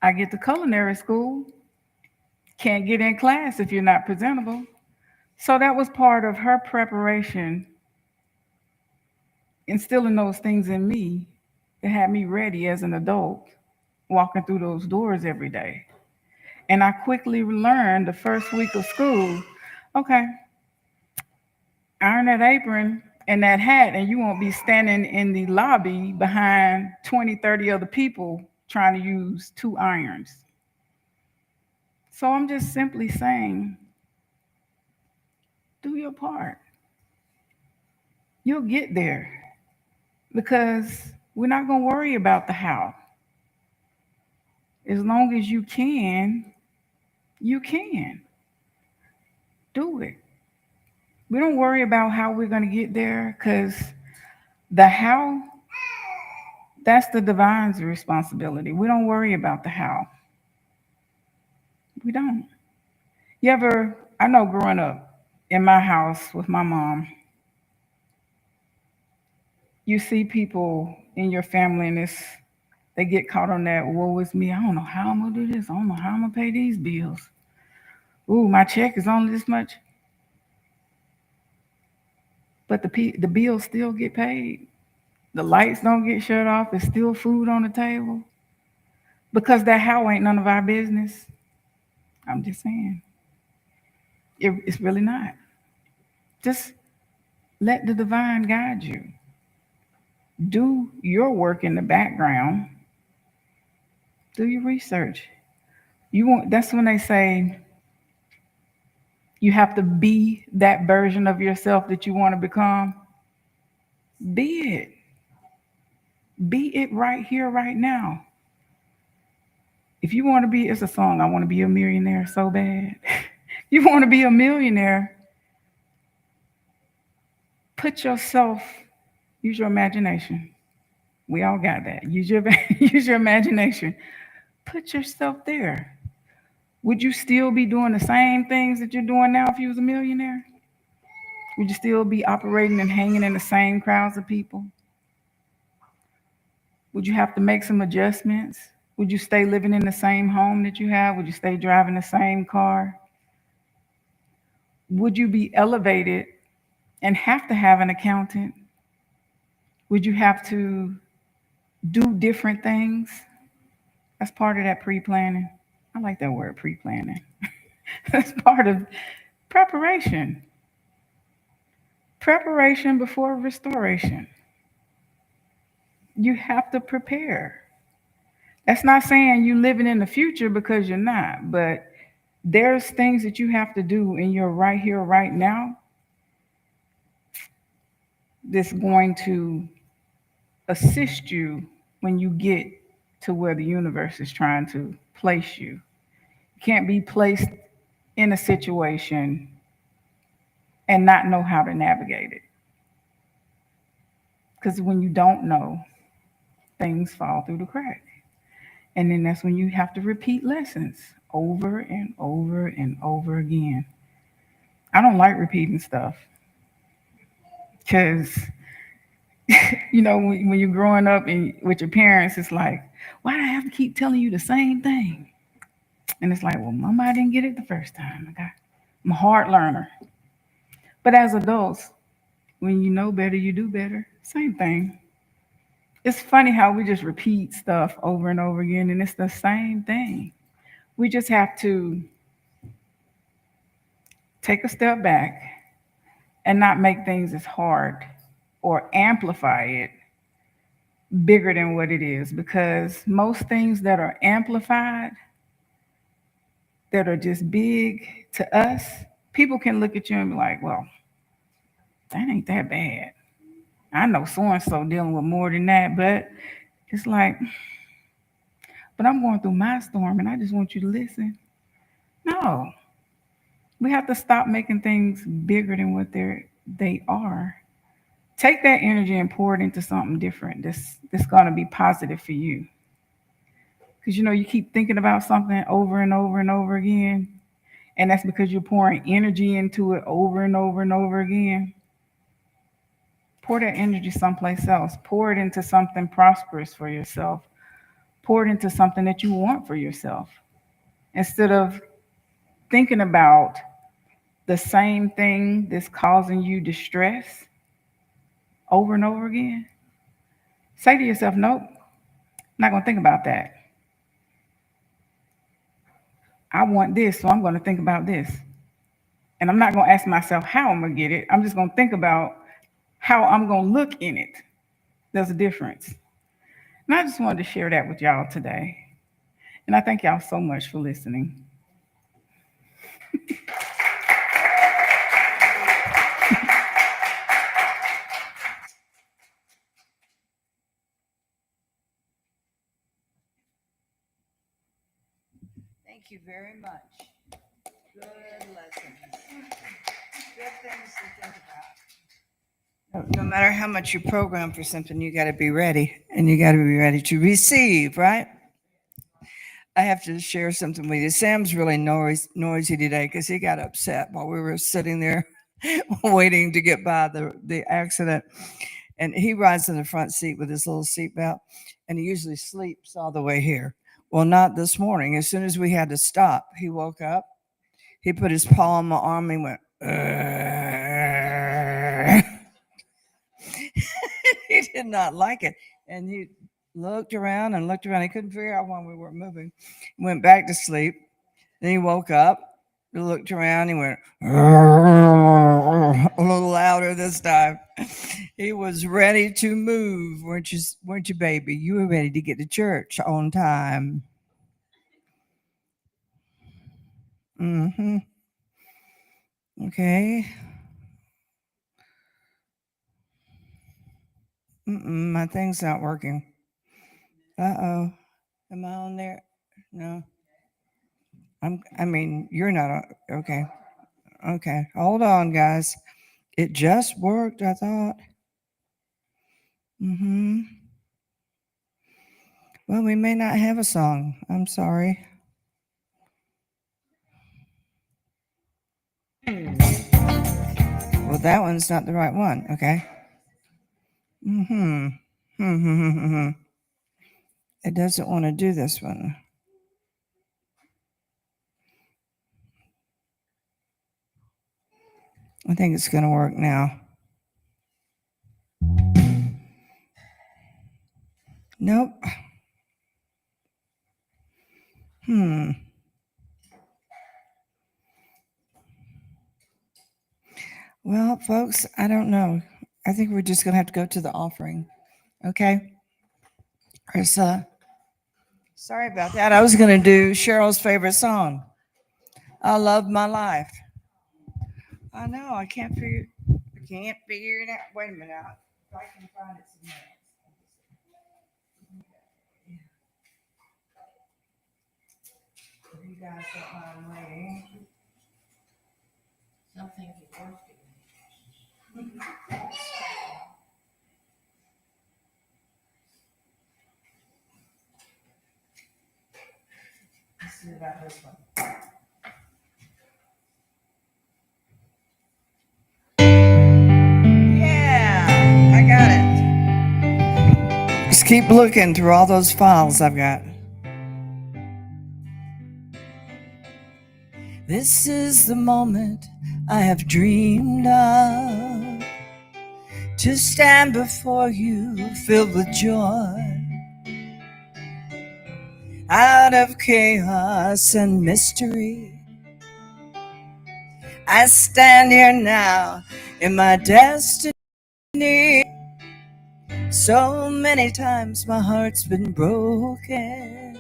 I get to culinary school, can't get in class if you're not presentable. So that was part of her preparation, instilling those things in me that had me ready as an adult, walking through those doors every day. And I quickly learned the first week of school, okay, iron that apron and that hat, and you won't be standing in the lobby behind 20, 30 other people trying to use 2 irons. So I'm just simply saying, do your part. You'll get there because we're not going to worry about the how. As long as you can do it. We don't worry about how we're going to get there because the how, that's the divine's responsibility. We don't worry about the how. We don't. I know growing up in my house with my mom, you see people in your family and they get caught on that, woe is me. I don't know how I'm going to do this. I don't know how I'm going to pay these bills. Ooh, my check is only this much. But the bills still get paid. The lights don't get shut off. There's still food on the table. Because that how ain't none of our business. I'm just saying. It's really not. Just let the divine guide you. Do your work in the background. Do your research. That's when they say you have to be that version of yourself that you want to become. Be it. Be it right here, right now. If you want to be, it's a song, I want to be a millionaire so bad. You want to be a millionaire, use your imagination. We all got that. Use your imagination. Put yourself there. Would you still be doing the same things that you're doing now if you was a millionaire? Would you still be operating and hanging in the same crowds of people? Would you have to make some adjustments? Would you stay living in the same home that you have? Would you stay driving the same car? Would you be elevated and have to have an accountant? Would you have to do different things? That's part of that pre-planning. I like that word, pre-planning. That's part of preparation. Preparation before restoration. You have to prepare. That's not saying you living in the future because you're not, but there's things that you have to do in your right here, right now that's going to assist you when you get to where the universe is trying to place you. You can't be placed in a situation and not know how to navigate it. Because when you don't know, things fall through the crack. And then that's when you have to repeat lessons over and over and over again. I don't like repeating stuff because, when you're growing up and with your parents, it's like, why do I have to keep telling you the same thing? And it's like, well, mama, I didn't get it the first time. I'm a hard learner. But as adults, when you know better, you do better. Same thing. It's funny how we just repeat stuff over and over again, and it's the same thing. We just have to take a step back and not make things as hard or amplify it bigger than what it is, because most things that are amplified, that are just big to us, people can look at you and be like, well, that ain't that bad. I know so-and-so dealing with more than that, but it's like, but I'm going through my storm and I just want you to listen. No, we have to stop making things bigger than what they are. Take that energy and pour it into something different that's going to be positive for you. Because, you keep thinking about something over and over and over again, and that's because you're pouring energy into it over and over and over again. Pour that energy someplace else. Pour it into something prosperous for yourself. Pour it into something that you want for yourself. Instead of thinking about the same thing that's causing you distress over and over again, say to yourself, nope, I'm not going to think about that. I want this, so I'm going to think about this. And I'm not going to ask myself how I'm going to get it. I'm just going to think about how I'm going to look in it. There's a difference. And I just wanted to share that with y'all today. And I thank y'all so much for listening. Thank you very much. Good lessons. Good things to think about. No matter how much you program for something, you got to be ready, and you got to be ready to receive, right? I have to share something with you. Sam's really noisy today because he got upset while we were sitting there waiting to get by the accident. And he rides in the front seat with his little seatbelt, and he usually sleeps all the way here. Well, not this morning. As soon as we had to stop, he woke up. He put his paw on my arm and went, he did not like it. And he looked around and looked around. He couldn't figure out why we weren't moving. Went back to sleep. Then he woke up. He looked around. He went a little louder this time. He was ready to move, weren't you, baby? You were ready to get to church on time. Mm-hmm. Okay. My thing's not working. Uh-oh. Am I on there? No. You're not on. Okay. Okay. Hold on, guys. It just worked, I thought. Mm-hmm. Well, we may not have a song. I'm sorry. Well, that one's not the right one. Okay. Mm-hmm. Mm-hmm. It doesn't want to do this one. I think it's going to work now. Nope. Well, folks, I don't know. I think we're just going to have to go to the offering. Okay? Ursula. Sorry about that. I was going to do Cheryl's favorite song. I love my life. I know. I can't figure it out. Wait a minute. If I can find it somewhere. If you guys don't mind waiting. Something you work Let's see about this one. Yeah, I got it. Just keep looking through all those files I've got. This is the moment I have dreamed of, to stand before you filled with joy, out of chaos and mystery. I stand here now in my destiny. So many times my heart's been broken.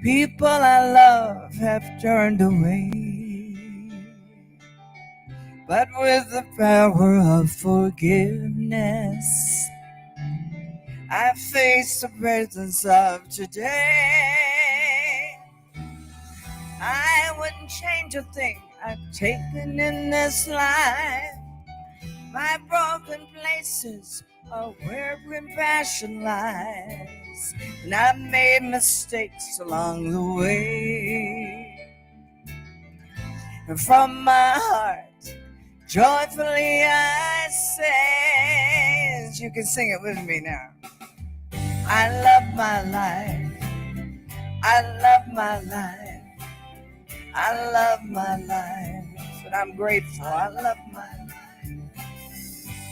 People I love have turned away. But with the power of forgiveness, I face the presence of today. I wouldn't change a thing I've taken in this life. My broken places are where compassion lies, and I've made mistakes along the way. And from my heart, joyfully I say, you can sing it with me now. I love my life. I love my life. I love my life. And I'm grateful. I love my life.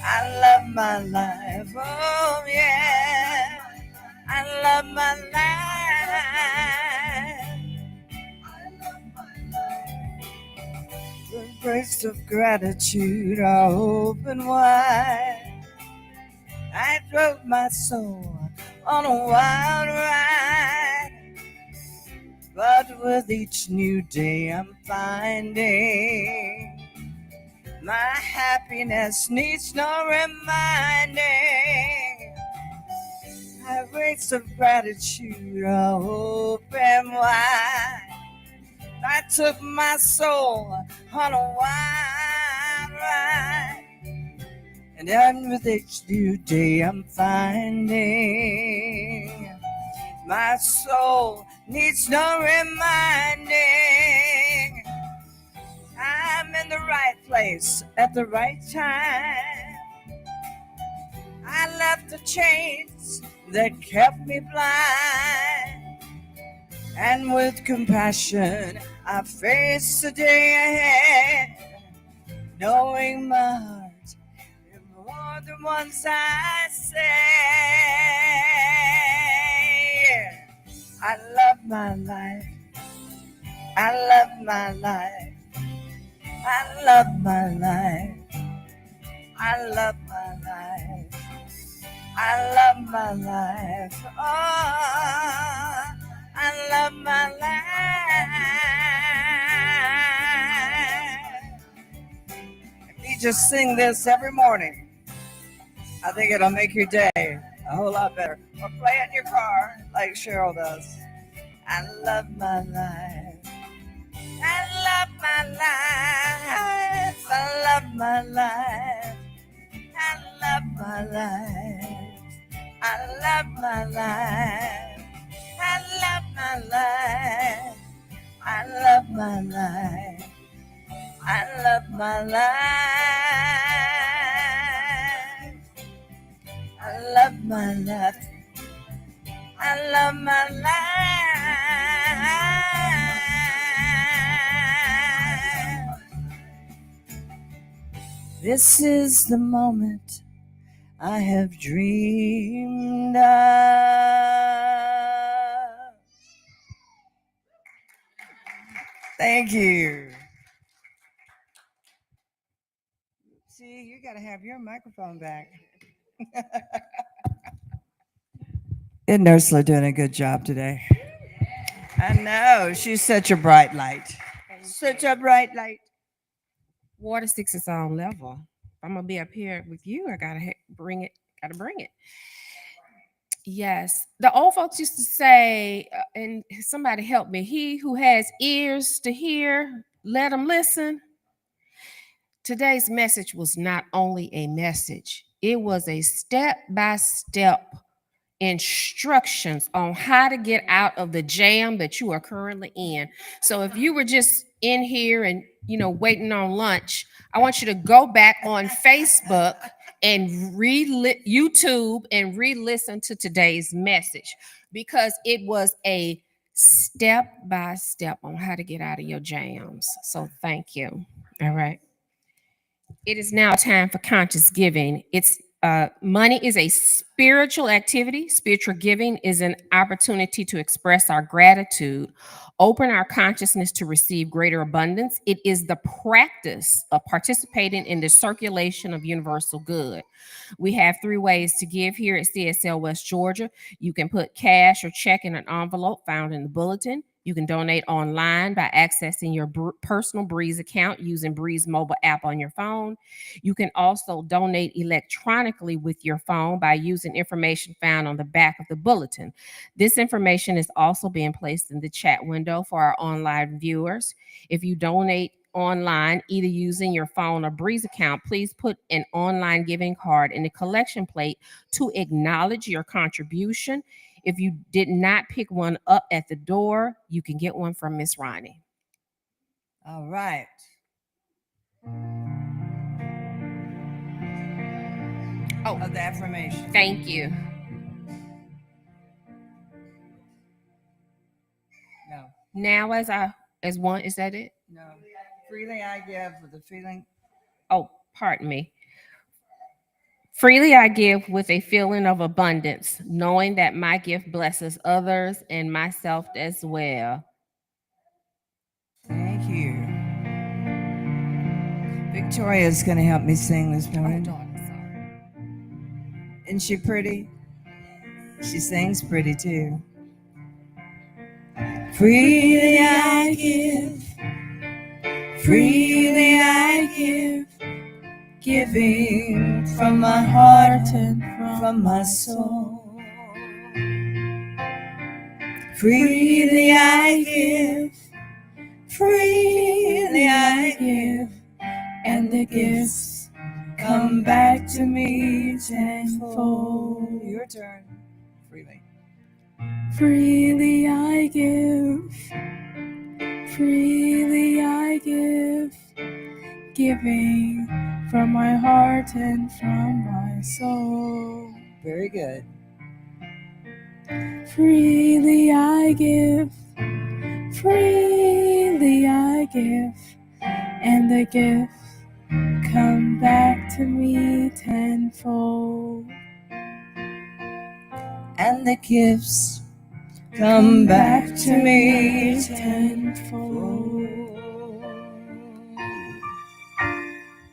I love my life. Oh, yeah. I love my life. The grace of gratitude are open wide. I drove my soul on a wild ride. But with each new day I'm finding my happiness needs no reminding. Highways of gratitude are open wide. I took my soul on a wild ride. And then with each new day I'm finding my soul needs no reminding. I'm in the right place at the right time. I left the chains that kept me blind. And with compassion I face the day ahead, knowing my heart is more than once I say. I love my life. I love my life. I love my life. I love my life. I love my life. Oh, I love my life. If you just sing this every morning, I think it'll make your day a whole lot better. Or play it in your car like Cheryl does. I love my life. I love my life. I love my life. I love my life. I love my life. I love my life. I love my life. I love my life. I love my life. I love my life. This is the moment I have dreamed of. Thank you. See, you got to have your microphone back. Isn't Ursula doing a good job today? I know. She's such a bright light. Such a bright light. Water sticks its own level. If I'm gonna be up here with you, I gotta bring it. Gotta bring it. Yes, the old folks used to say, and somebody help me. He who has ears to hear, let him listen. Today's message was not only a message; it was a step-by-step instructions on how to get out of the jam that you are currently in. So if you were just in here and waiting on lunch, I want you to go back on Facebook and YouTube and re-listen to today's message, because it was a step by step on how to get out of your jams. So thank you. All right. It is now time for conscious giving. It's money is a spiritual activity. Spiritual giving is an opportunity to express our gratitude, open our consciousness to receive greater abundance. It is the practice of participating in the circulation of universal good. We have 3 ways to give here at CSL West Georgia. You can put cash or check in an envelope found in the bulletin. You can donate online by accessing your personal Breeze account using Breeze mobile app on your phone. You can also donate electronically with your phone by using information found on the back of the bulletin. This information is also being placed in the chat window for our online viewers. If you donate online, either using your phone or Breeze account, please put an online giving card in the collection plate to acknowledge your contribution. If you did not pick one up at the door, you can get one from Miss Ronnie. All right. Oh, Of the affirmation. thank you. No. Now as one, is that it? No. Freely I give with the feeling. Oh, pardon me. Freely I give with a feeling of abundance, knowing that my gift blesses others and myself as well. Thank you. Victoria's going to help me sing this morning. Isn't she pretty? She sings pretty too. Freely I give, freely I give, giving from my heart and from my soul. Freely I give, freely I give, and the gifts come back to me tenfold. Your turn. Freely. Freely I give, freely I give, giving from my heart and from my soul. Very good. Freely I give, freely I give, and the gifts come back to me tenfold. And the gifts come back to me tenfold.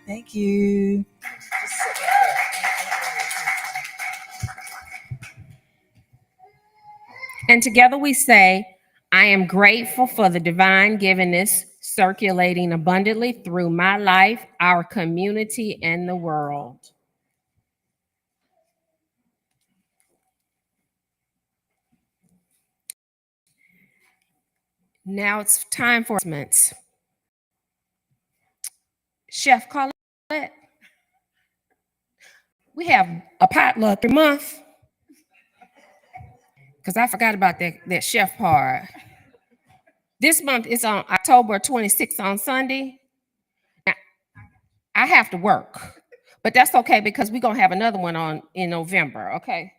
Thank you. And together we say, I am grateful for the divine givenness circulating abundantly through my life, our community, and the world. Now it's time for announcements. Chef Calette, we have a potluck every month. Because I forgot about that chef part. This month is on October 26th on Sunday. Now, I have to work, but that's okay because we're going to have another one on in November, okay?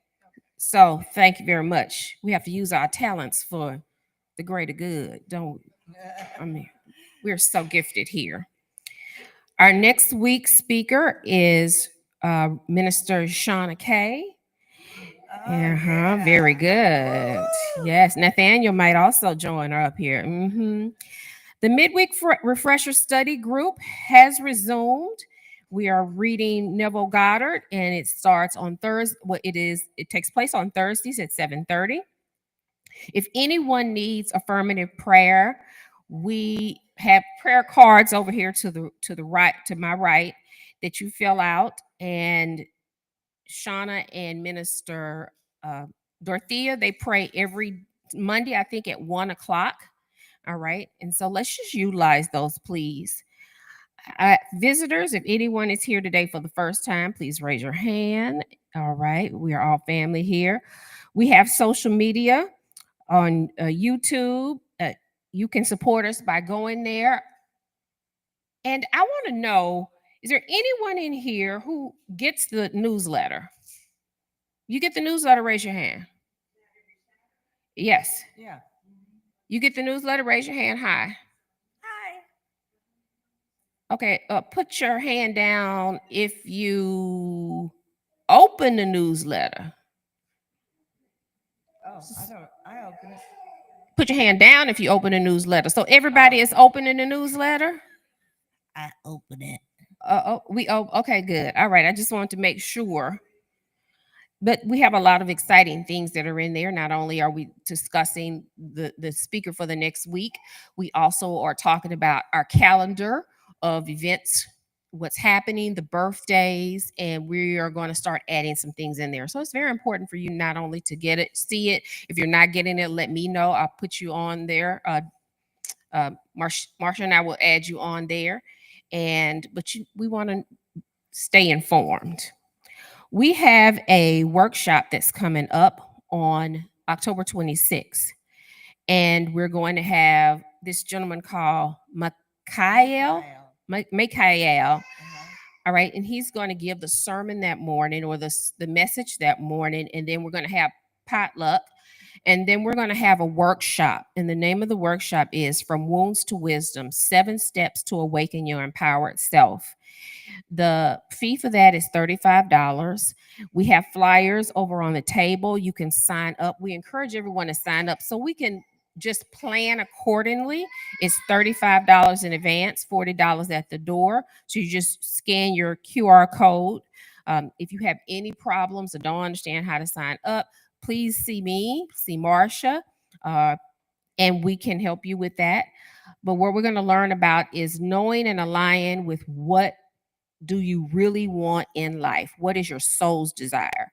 So thank you very much. We have to use our talents for the greater good, don't we? I mean, we're so gifted here. Our next week's speaker is Minister Shauna Kay. Very good. Yes, Nathaniel might also join her up here. The midweek refresher study group has resumed. We are reading Neville Goddard, and it starts on Thursday. Well, it takes place on Thursdays at 7:30. If anyone needs affirmative prayer, we have prayer cards over here to the right, to my right, that you fill out, and Shauna and Minister Dorothea, they pray every Monday, I think at 1:00. All right. And so let's just utilize those, please. Visitors, if anyone is here today for the first time, please raise your hand. All right. We are all family here. We have social media on YouTube. You can support us by going there. And I want to know, is there anyone in here who gets the newsletter? You get the newsletter, raise your hand. Yes. Yeah. You get the newsletter, raise your hand high. Hi. Okay, put your hand down if you open the newsletter. Oh, I open it. Put your hand down if you open the newsletter. So everybody is opening the newsletter? I open it. Okay, good. All right, I just wanted to make sure. But we have a lot of exciting things that are in there. Not only are we discussing the speaker for the next week, we also are talking about our calendar of events, what's happening, the birthdays, and we are going to start adding some things in there. So it's very important for you not only to get it, see it. If you're not getting it, let me know. I'll put you on there. Marsha and I will add you on there. We want to stay informed. We have a workshop that's coming up on October 26th, and we're going to have this gentleman called Mikhail. All right, and he's going to give the sermon that morning, or the message that morning, and then we're going to have potluck, and then we're going to have a workshop. And the name of the workshop is From Wounds to Wisdom: 7 Steps to Awaken Your Empowered Self. The fee for that is $35. We have flyers over on the table. You can sign up. We encourage everyone to sign up so we can just plan accordingly. It's $35 in advance, $40 at the door. So you just scan your QR code. If you have any problems or don't understand how to sign up, please see me, see Marsha. and we can help you with that. But what we're going to learn about is knowing and aligning with what do you really want in life? What is your soul's desire?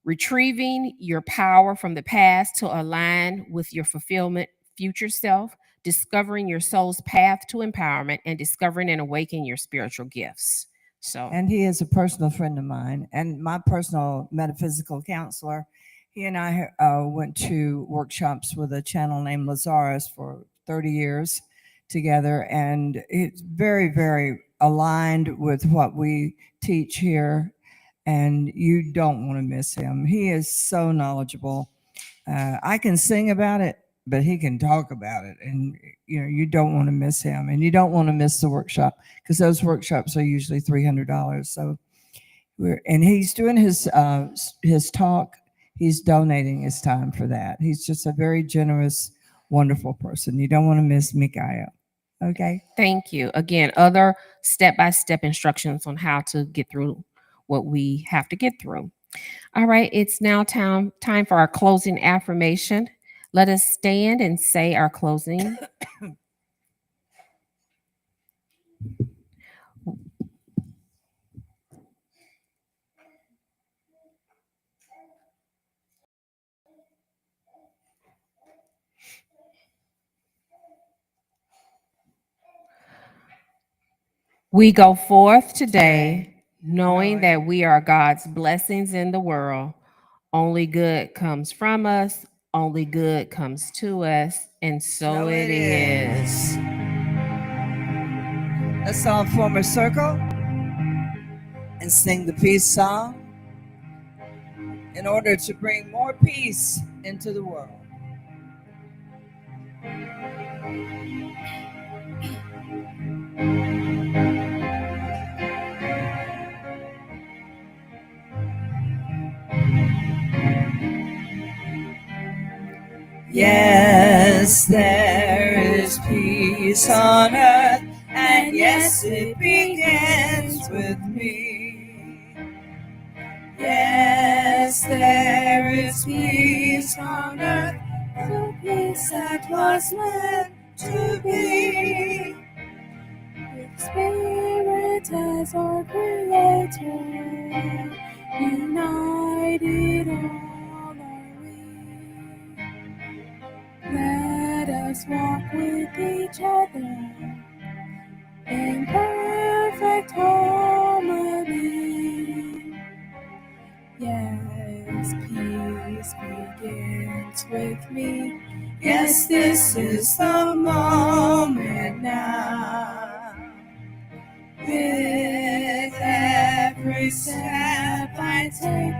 Retrieving your power from the past to align with your fulfillment future self, discovering your soul's path to empowerment, and discovering and awakening your spiritual gifts. So, And he is a personal friend of mine and my personal metaphysical counselor. He and I went to workshops with a channel named Lazarus for 30 years together, and it's very, very aligned with what we teach here. And you don't want to miss him. He is so knowledgeable. I can sing about it, but he can talk about it, and you don't want to miss him, and you don't want to miss the workshop because those workshops are usually $300. So and he's doing his talk. He's donating his time for that. He's just a very generous, wonderful person. You don't want to miss Mikael. Okay. thank you. Again, other step-by-step instructions on how to get through what we have to get through. All right, it's now time for our closing affirmation. Let us stand and say our closing. We go forth today knowing that we are God's blessings in the world. Only good comes from us, only good comes to us, and so it is. Let's all form a circle and sing the peace song in order to bring more peace into the world. Yes, there is peace on earth, and yes, it begins with me. Yes, there is peace on earth, the peace that was meant to be. With Spirit as our Creator, united all are we. Let us walk with each other in perfect harmony. Yes, peace begins with me. Yes, this is the moment now. With every step I take,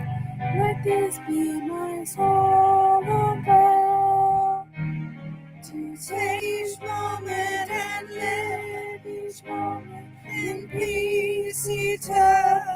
let this be my solemn vow. To take each moment and live each moment in peace eternal.